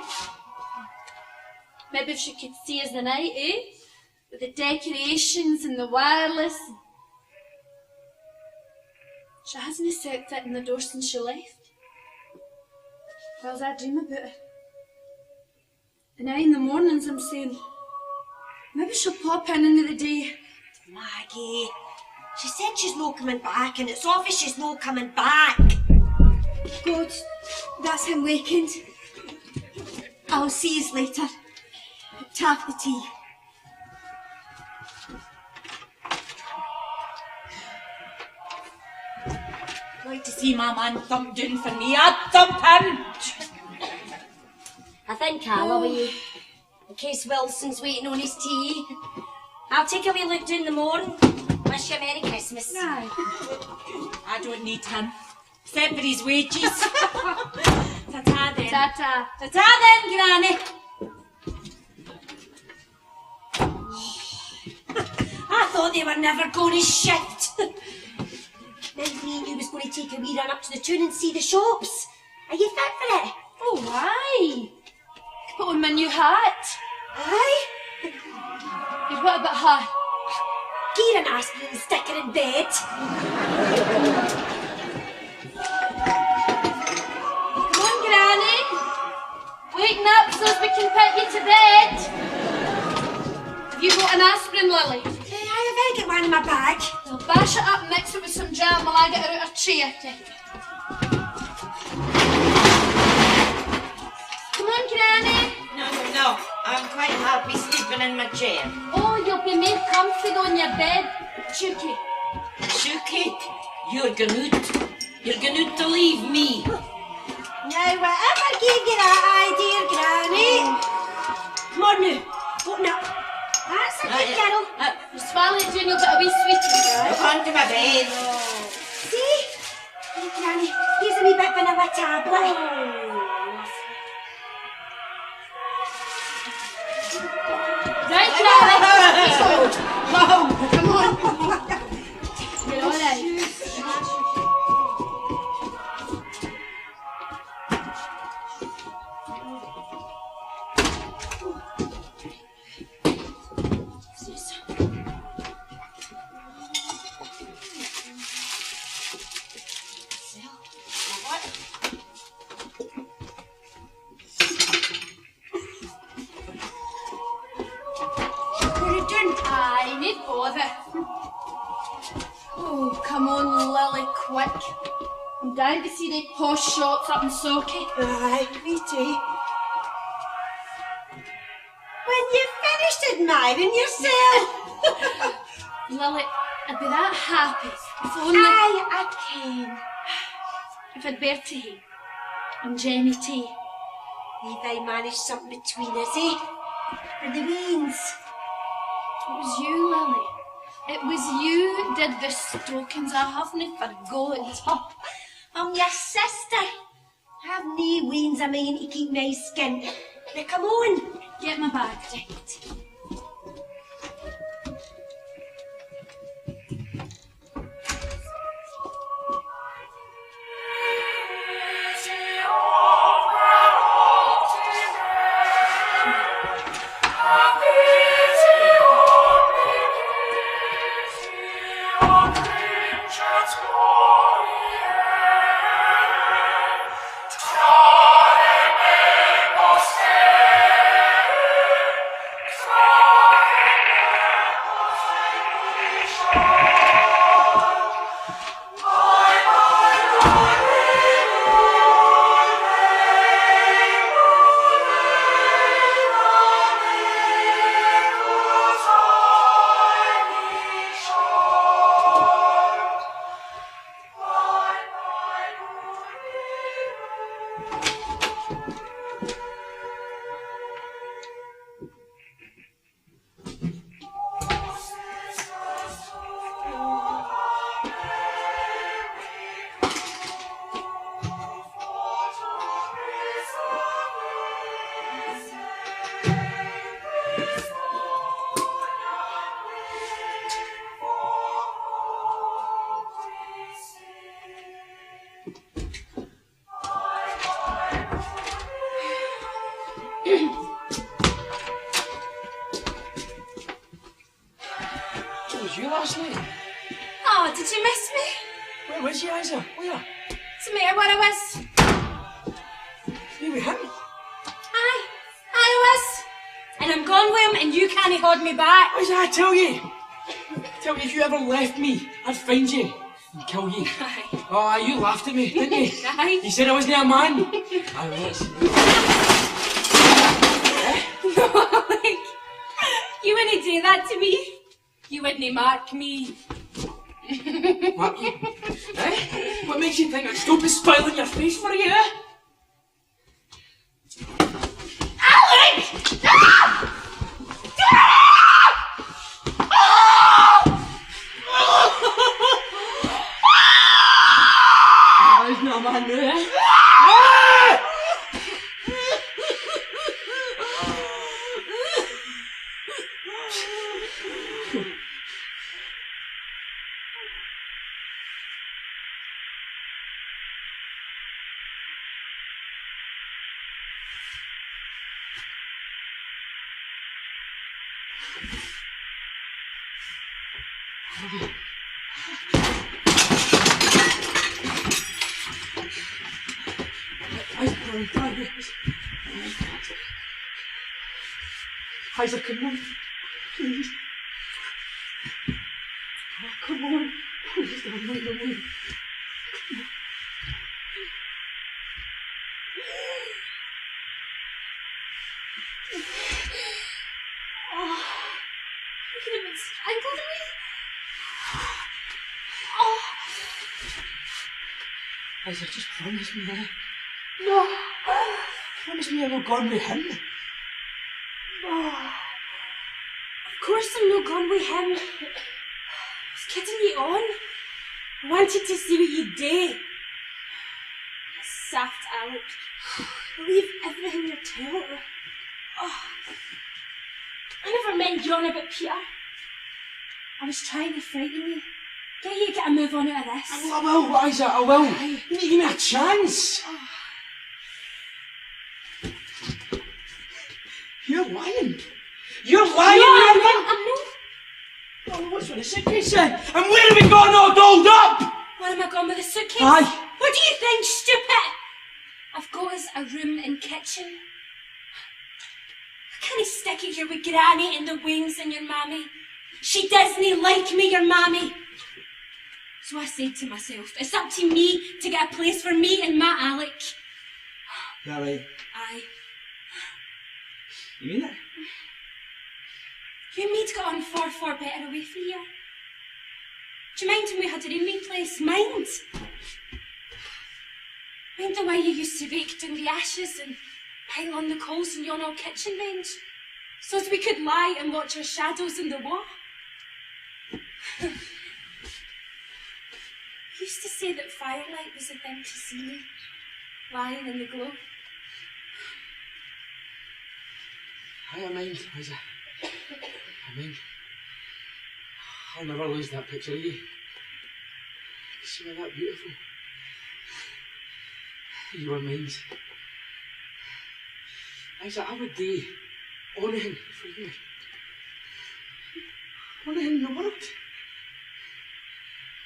Maybe if she could see us the night, eh? With the decorations and the wireless. She hasn't set it in the door since she left. Whilst I dream about her. And aye, in the mornings I'm saying, maybe she'll pop in the day. Maggie, she said she's no coming back, and it's obvious she's no coming back. Good. That's him wakened. I'll see yous later. Tap the tea. Like to see my man thump down for me. I'd thump him. I think I'll be, in case Wilson's waiting on his tea. I'll take a wee look down the morning. Wish you a Merry Christmas. Aye. I don't need him, except for his wages. Ta-ta then. Ta-ta. Ta-ta then, Granny. I thought they were never going to shift. Then me and you was going to take a wee run up to the town and see the shops. Are you fit for it? Oh, aye. Put on my new hat. Aye? And what about her? Gear an aspirin and stick her in bed. Come on, Granny. Waken up so as we can put you to bed. Have you got an aspirin, Lily? I get one in my bag. I'll bash it up and mix it with some jam while I get her out her chair. Come on, Granny. No, I'm quite happy sleeping in my chair. Oh, you'll be made comfy on your bed, Chucky. Chucky, you're going out to leave me. Now, whatever gave you that idea, Granny? Come on now, open up. That's a good girl. Swallow it, June, you'll get a wee sweetie. Look onto my bed. See? Hey, Granny, here's a wee bit of vanilla tablet. Right, Charlie. Mom, come on. You're all right. I need bother. Oh, come on, Lily, quick. I'm dying to see the posh shops up in Socky. Aye, me too. When you've finished admiring yourself. Lily, I'd be that happy if only... Aye, I can. If I'd Bertie and Jenny T. Levi managed something between us, eh? For the weans. It was you, Lily. It was you did the stokings. I haven't forgot. I'm your sister. Have nae weans of mine to keep my skin. Now come on. Get my bag. Right. It was you last night. Oh, did you miss me? Where was you, Isa? Where? What's the matter where I was? You with him? Aye, I was. And I'm gone with him and you can't hold me back. Isa, I tell you. If you ever left me, I'd find you and kill you. Aye. Oh, you laughed at me, didn't you? Aye. You said I wasn't a man. I was. No, like, you wouldn't do that to me. You wouldn't mark me. Mark you? Eh? What makes you think I'd stop a smile on your face for you? Alec! Ah! There's no man there. Isa, come on, please. Oh, come on. Please don't make me leave. Oh, you could have been strangled me. Oh. Isa, just promise me that. No. Promise me I'm not gone with him. No. Of course I'm not gone with him. I was kidding you on. I wanted to see what you'd do. Soft Alec. Believe everything you're telling her. Oh. I never meant yawn about Peter. I was trying to frighten you. Get you to get a move on out of this. I will, Isa, I will. You need to give me a chance. Oh. You're lying. You're lying. No, I'm not. Oh, what's with the suitcase then? And where have we gone all dolled up? Where am I going with the suitcase? Aye. What do you think, stupid? I've got us a room and kitchen. I can't stick it here with Granny and the wings and your mammy. She doesn't like me, your mammy. So I said to myself, it's up to me to get a place for me and my Alec. Really? Aye. You mean it? You and me'd got on far better away from here. Do you mind when we had a roommate place? Mind? Mind the way you used to rake down the ashes and pile on the coals in yon old kitchen bench? So as we could lie and watch our shadows in the wall? You used to say that firelight was the thing to see me, lying in the glow. I mind, Isa. I mind. I'll never lose that picture of you. You were that beautiful. You were mine. Isa, I would do anything for you. Anything in the world.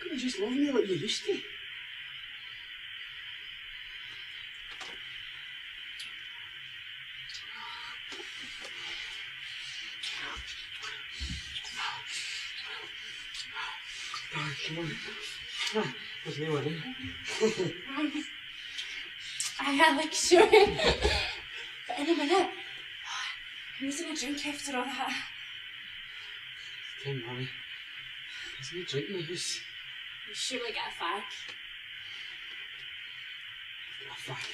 Couldn't you just love me like you used to? Come on. There's no one in. I Alec, sure. But in a minute, I'm using a drink after all that. Hey, Mommy. There's no drink in the house. You surely get a fag. A fag.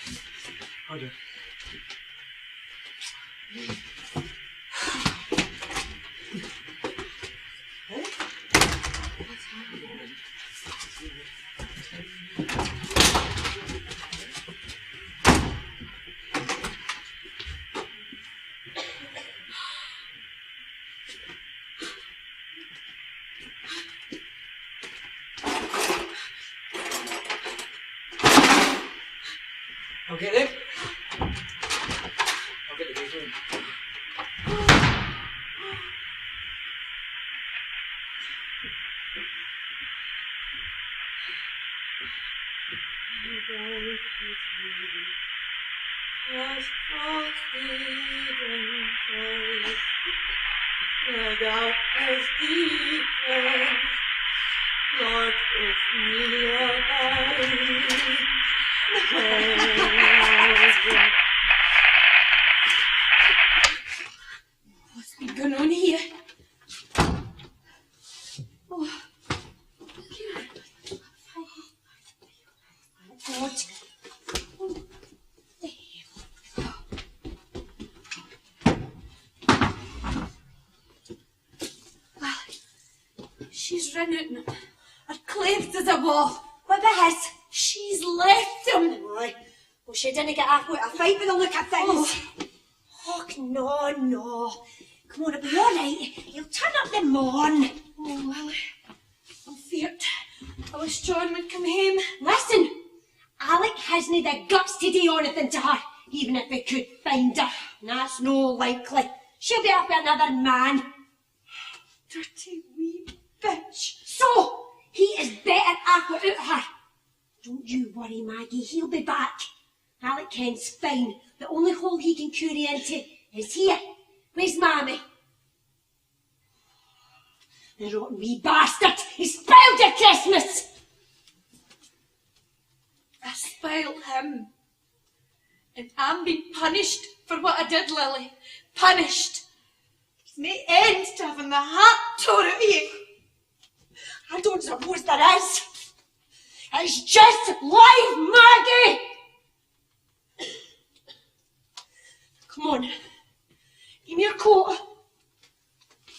Hold on. Okay then. I'll get the big room. Lord, with me abide. What's been going on here? Oh. God. What the hell? Well, she's run out her cleft as a wall. What the hell? She's left him. Aye. Well, she didn't get halfway to a fight with the look of things. Oh, no. Come on, it'll be all right. He'll turn up the morn. Oh, well, I'm feared. I wish John would come home. Listen, Alec hasn't the guts to do anything to her, even if we could find her. And that's no likely. She'll be up with another man. Dirty wee bitch. So, he is better off without her. Don't you worry, Maggie, he'll be back. Alec Kent's fine. The only hole he can curry into is here. Where's Mammy? The rotten wee bastard! He spoiled your Christmas! I spoiled him. And I'm being punished for what I did, Lily. Punished. There's no end to having the heart tore out of you. I don't suppose there is. It's just life, Maggie! Come on. Give me your coat.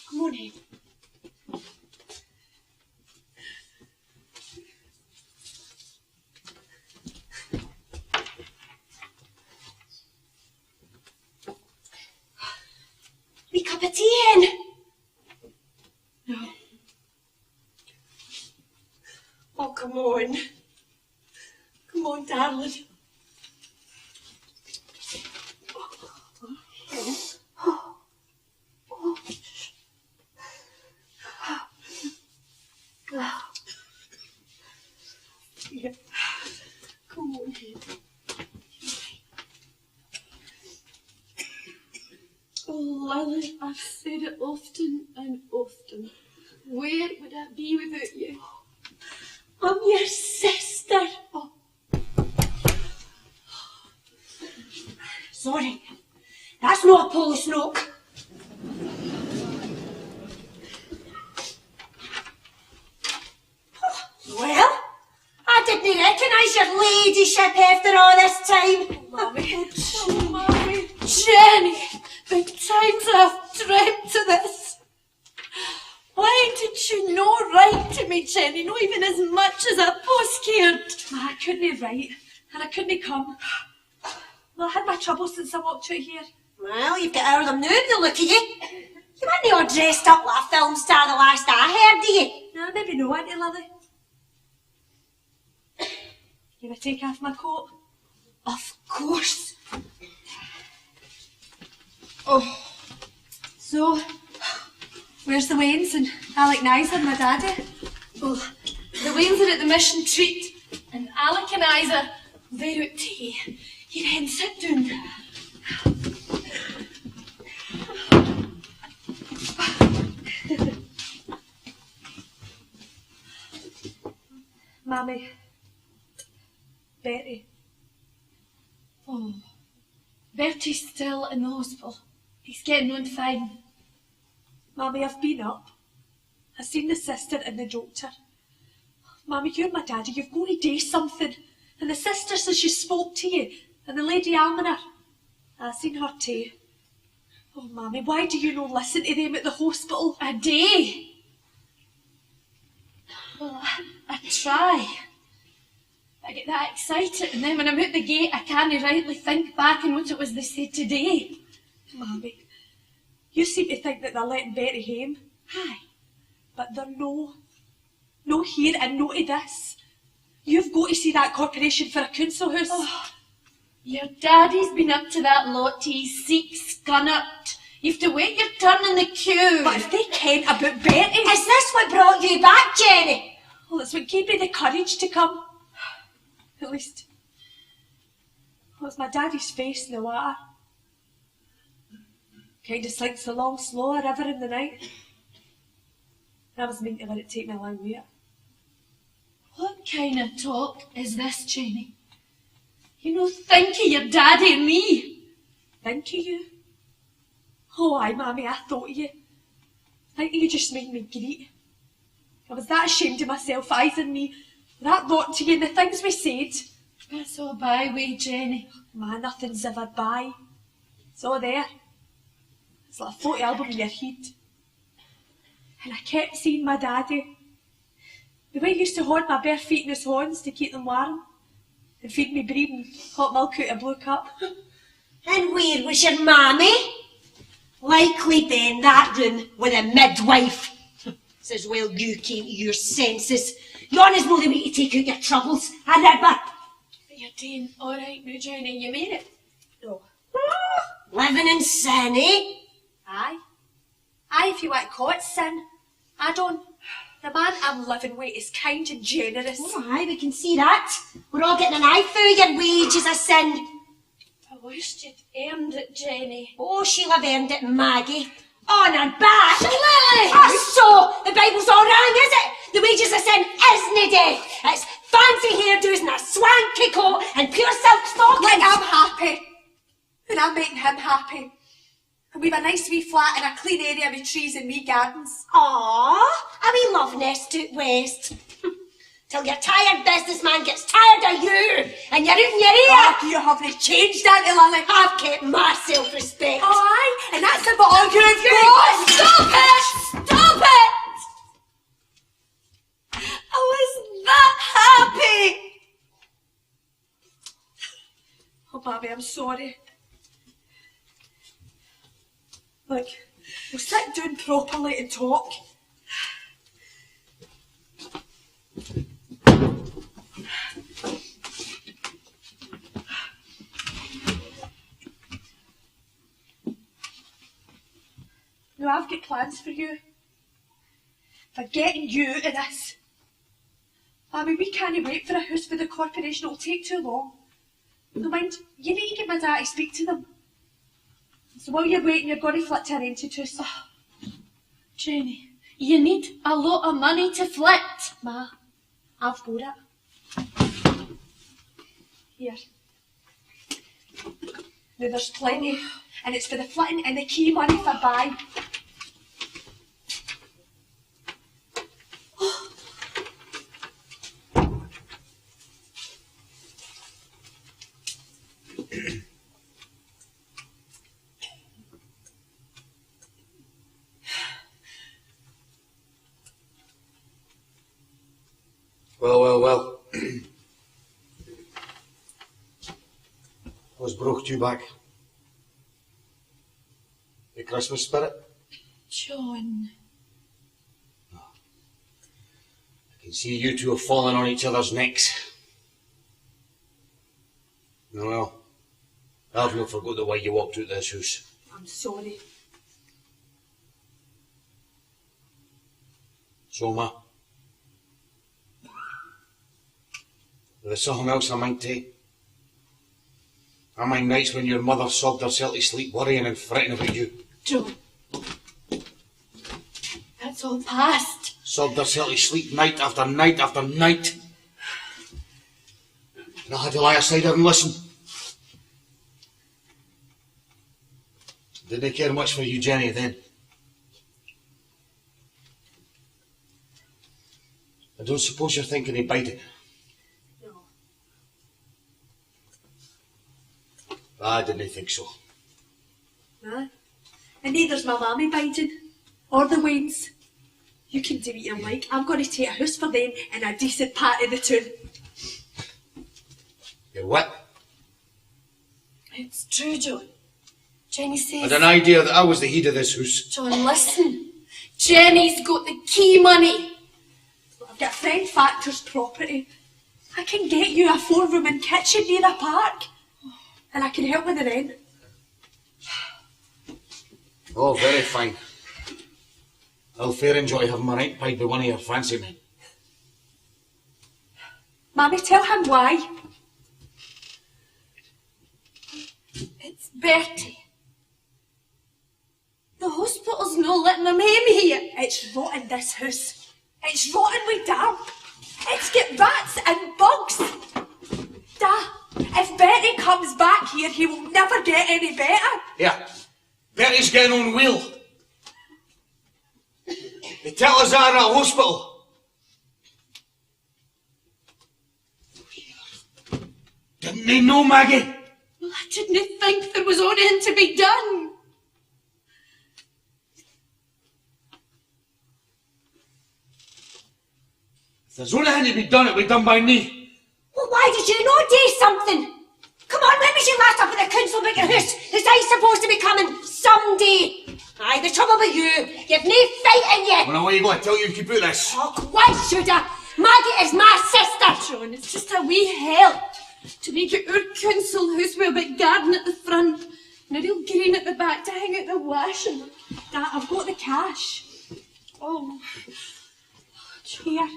Come on in. Wee cup of tea in. No. Oh, come on. Come on, darling. Yeah. Come on. Oh, Lily, I've said it often and often. Where would I be without you? I'm your sister. Oh. Sorry, that's not a Polish knock. Well, I didn't recognise your ladyship after all this time. Mummy, oh, Mummy, Jenny, the times I've dreamt of this. Why did you not write to me, Jenny? Not even as much as a postcard. I couldn't write, and I couldn't come. Well, I had my troubles since I walked out here. Well, you've got out of them now, the look of you. You weren't all dressed up like a film star the last I heard, do you? No, maybe no, Auntie Lily. Can I take off my coat? Of course. Oh. So, where's the Waynes and Alec and Isa and my daddy? Well, the Waynes are at the mission treat, and Alec and Isa, they're out tea. You hen sit down. Mammy. Betty. Oh. Bertie's still in the hospital. He's getting on fine. Mammy, I've been up. I've seen the sister and the doctor. Mammy, you're my daddy. You've got to do something. And the sister says she spoke to you. And the Lady Almoner. I've seen her too. Oh, Mammy, why do you not listen to them at the hospital? A day? Well, I try. I get that excited, and then when I'm out the gate, I can't rightly think back on what it was they said today. Mammy, you seem to think that they're letting Betty home. Aye, but they're no here and no to this. You've got to see that corporation for a council house. Oh, your daddy's been up to that lot till he's sick scunnert. You have to wait your turn in the queue. But if they ken about Betty... Is this what brought you back, Jenny? Well, it's what gave me the courage to come. At least, well, it's my daddy's face in the water. Kind of slinks along slow a river in the night. I was meant to let it take me along with it. What kind of talk is this, Jenny? You know, think of your daddy and me. Think of you? Oh, aye, Mammy, I thought of you. Think you just made me greet. I was that ashamed of myself, Isa and me. That lot to you and the things we said. That's all byway, Jenny. Man, nothing's ever by. It's all there. It's like a photo album in your head. And I kept seeing my daddy. The way he used to hold my bare feet in his horns to keep them warm. And feed me breeding hot milk out a blue cup. And where was your mammy? Likely then that room with a midwife. Says, well, you came to your senses. Yon is more the way to take out your troubles, and Ribber. You're doing all right now, Jenny. You made it. No. Living in sin, eh? Aye. Aye, if you want to call it sin. I don't. The man I'm living with is kind and generous. Oh, aye, we can see that. We're all getting an eye for your wages of sin. I wished you'd earned it, Jenny. Oh, she'll have earned it, Maggie. On her back. Lily! So, the Bible's all wrong, is it? The wages of sin isn't death. It's fancy hairdos and a swanky coat and pure silk stockings. Like I'm happy. And I'm making him happy. And we've a nice wee flat in a clean area with trees and wee gardens. Aww, a wee love nest out west. Till your tired businessman gets tired of you and you're in your ear. Oh, you haven't changed, Auntie Lily. I've kept my self-respect. Oh, aye, and that's about all you've got. Stop it! Stop it! I was that happy. Oh, Babby, I'm sorry. Look, we'll sit down properly and talk. Now, I've got plans for you. For getting you out of this. I mean, we can't wait for a house for the corporation. It'll take too long. No mind, you need to get my dad to speak to them. So while you're waiting, you're going to flit to a rented house. Jenny, you need a lot of money to flit. Ma, I've got it. Here. Now there's plenty, and it's for the flitting and the key money for buying. Well. What's broke you back? The Christmas spirit? John. I can see you two have fallen on each other's necks. Well, I've not forgot the way you walked out this house. I'm sorry. So, Ma. There's something else I might take. I mind nights when your mother sobbed herself to sleep worrying and fretting about you. John. That's all past. Sobbed herself to sleep night after night after night. And I had to lie aside her and listen. Didn't care much for you, Jenny, then. I don't suppose you're thinking of biting. I didn't think so. Nah. And neither's my mammy biding. Or the Waynes. You can do what you like. I'm going to take a house for them in a decent part of the town. You're what? It's true, John. Jenny I says... had an idea that I was the head of this house. John, listen. Jenny's got the key money. I've got a friend Factor's property. I can get you a 4-room and kitchen near a park. And I can help with the rent. Oh, very fine. I'll fair enjoy having my rent paid by one of your fancy men. Mammy, tell him why. It's Bertie. The hospital's not letting him in here. It's rotten, this house. It's rotten with damp. It's got rats and bugs. Da, if Bertie comes back here, he will never get any better. Yeah, Bertie's getting on well. They tell us that at a hospital. Didn't they know, Maggie? Well, I didn't think there was anything to be done. If there's anything to be done, it'll be done by me. Well, why did you not do something? Come on, when was you last up at the council about your house? Is I supposed to be coming someday? Aye, the trouble with you've no fight in you. Well, now, what are you going to tell you to keep out this? Oh, quite should I? Maggie is my sister. John, it's just a wee help to make it our council house with a big garden at the front and a real green at the back to hang out the washing. Dad, I've got the cash. Oh, Here.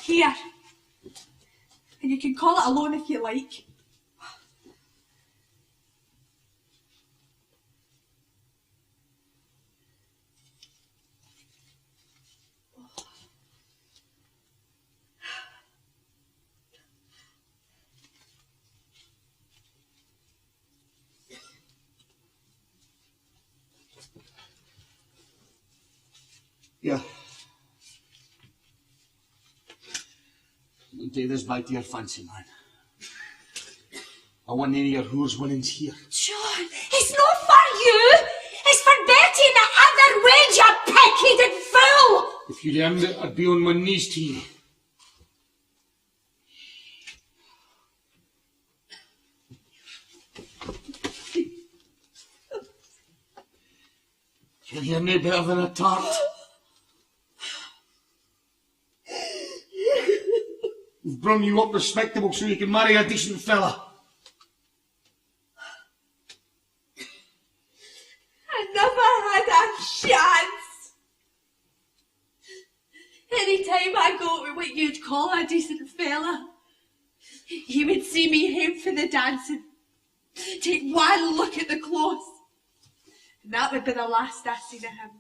Here. And you can call it a loan if you like. Yeah. take this back to your fancy, man. I want any of your whore's winnings here. John, it's not for you. It's for Bertie and the other wench, you pig-headed fool. If you'd earned it, I'd be on my knees to you. You're no better than a tart. We've brung you up respectable so you can marry a decent fella. I never had a chance. Any time I go to what you'd call a decent fella, he would see me home for the dancing, take one look at the clothes, and that would be the last I seen of him.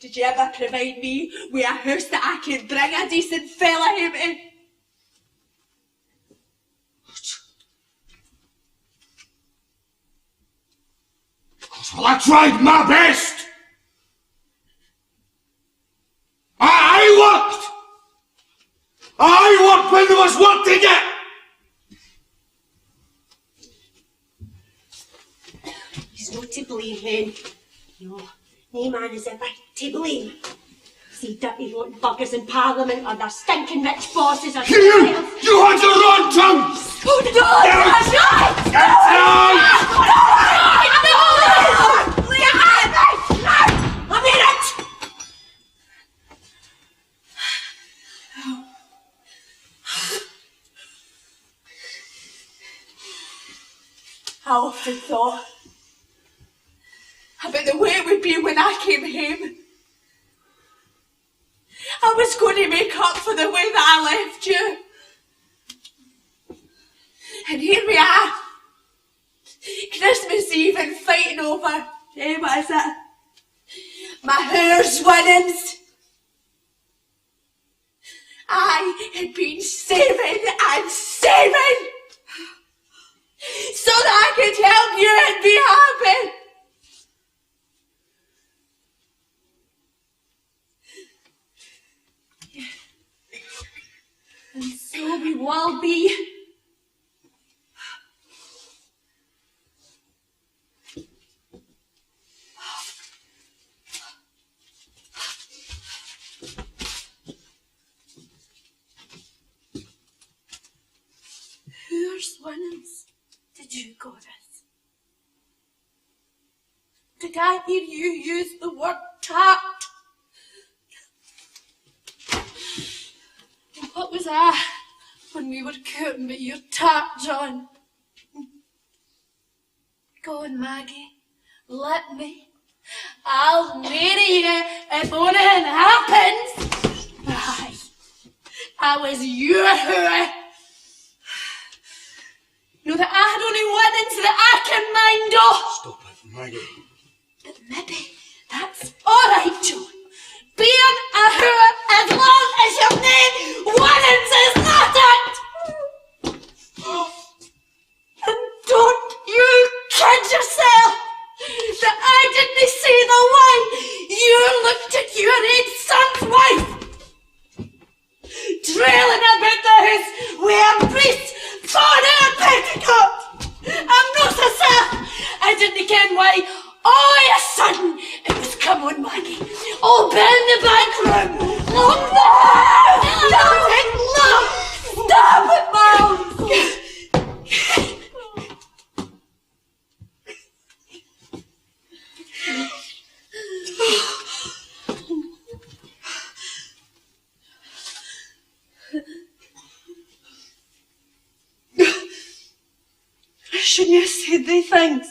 Did you ever provide me with a house that I could bring a decent fella home to? Well, I tried my best. I worked when there was work to get. He's not to blame, Hen. No, no man is ever to blame. See dirty rotten buggers in Parliament or their stinking rich bosses or You had your own tongue! Oh, no! Get out! A minute! I often thought about the way it would be when I came home. I was going to make up for the way that I left you. And here we are, Christmas Eve and fighting over, what is it? My hair's winnings. I had been saving and saving so that I could help you and be happy. And so we will be. Whose winnings did you go with? Did I hear you use the word tart? What was I when we were courting with your tart, John? Go on, Maggie, let me. I'll marry you if anything happens. Aye, I was your whore. Know that I had only one into that I can mind of. Stop it, Maggie. But maybe that's alright, John. Being a whore as long as your name Warrens is not it! And don't you kid yourself that I didn't see the way you looked at your own son's wife, trailing about the house with a priest thorn in a petticoat. I'm not herself. I didn't ken why. All of a sudden, it was come on, Maggie. All in the back room. Look there! Stop it, Mom! Shouldn't you have said these things?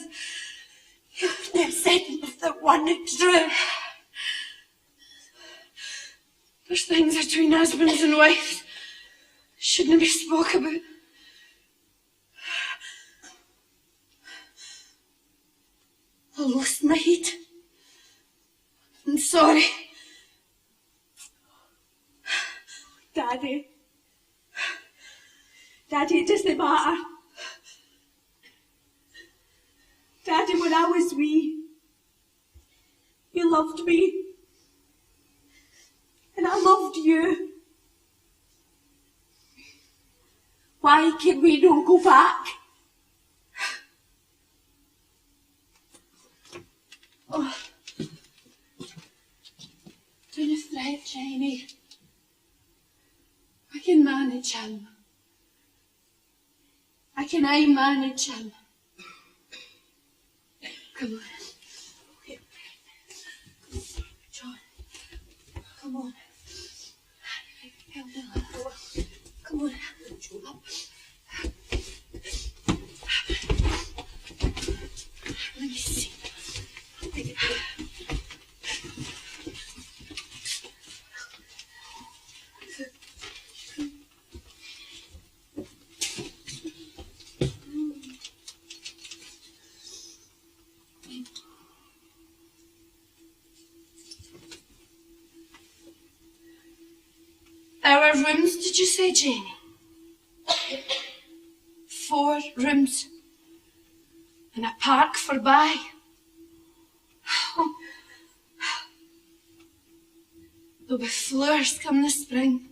You've never said if the one that's true. There's things between husbands and wives shouldn't be spoke about. I lost my heat. I'm sorry. Daddy, it doesn't matter. Daddy, when I was wee, you loved me. And I loved you. Why can we not go back? Oh. Don't fret, Jamie. I can manage him. I manage him. Come on. John, come on. Come on. Up. Let me see. Our rooms, did you say, Janie? 4 rooms. And a park forby. There'll be flowers come the spring.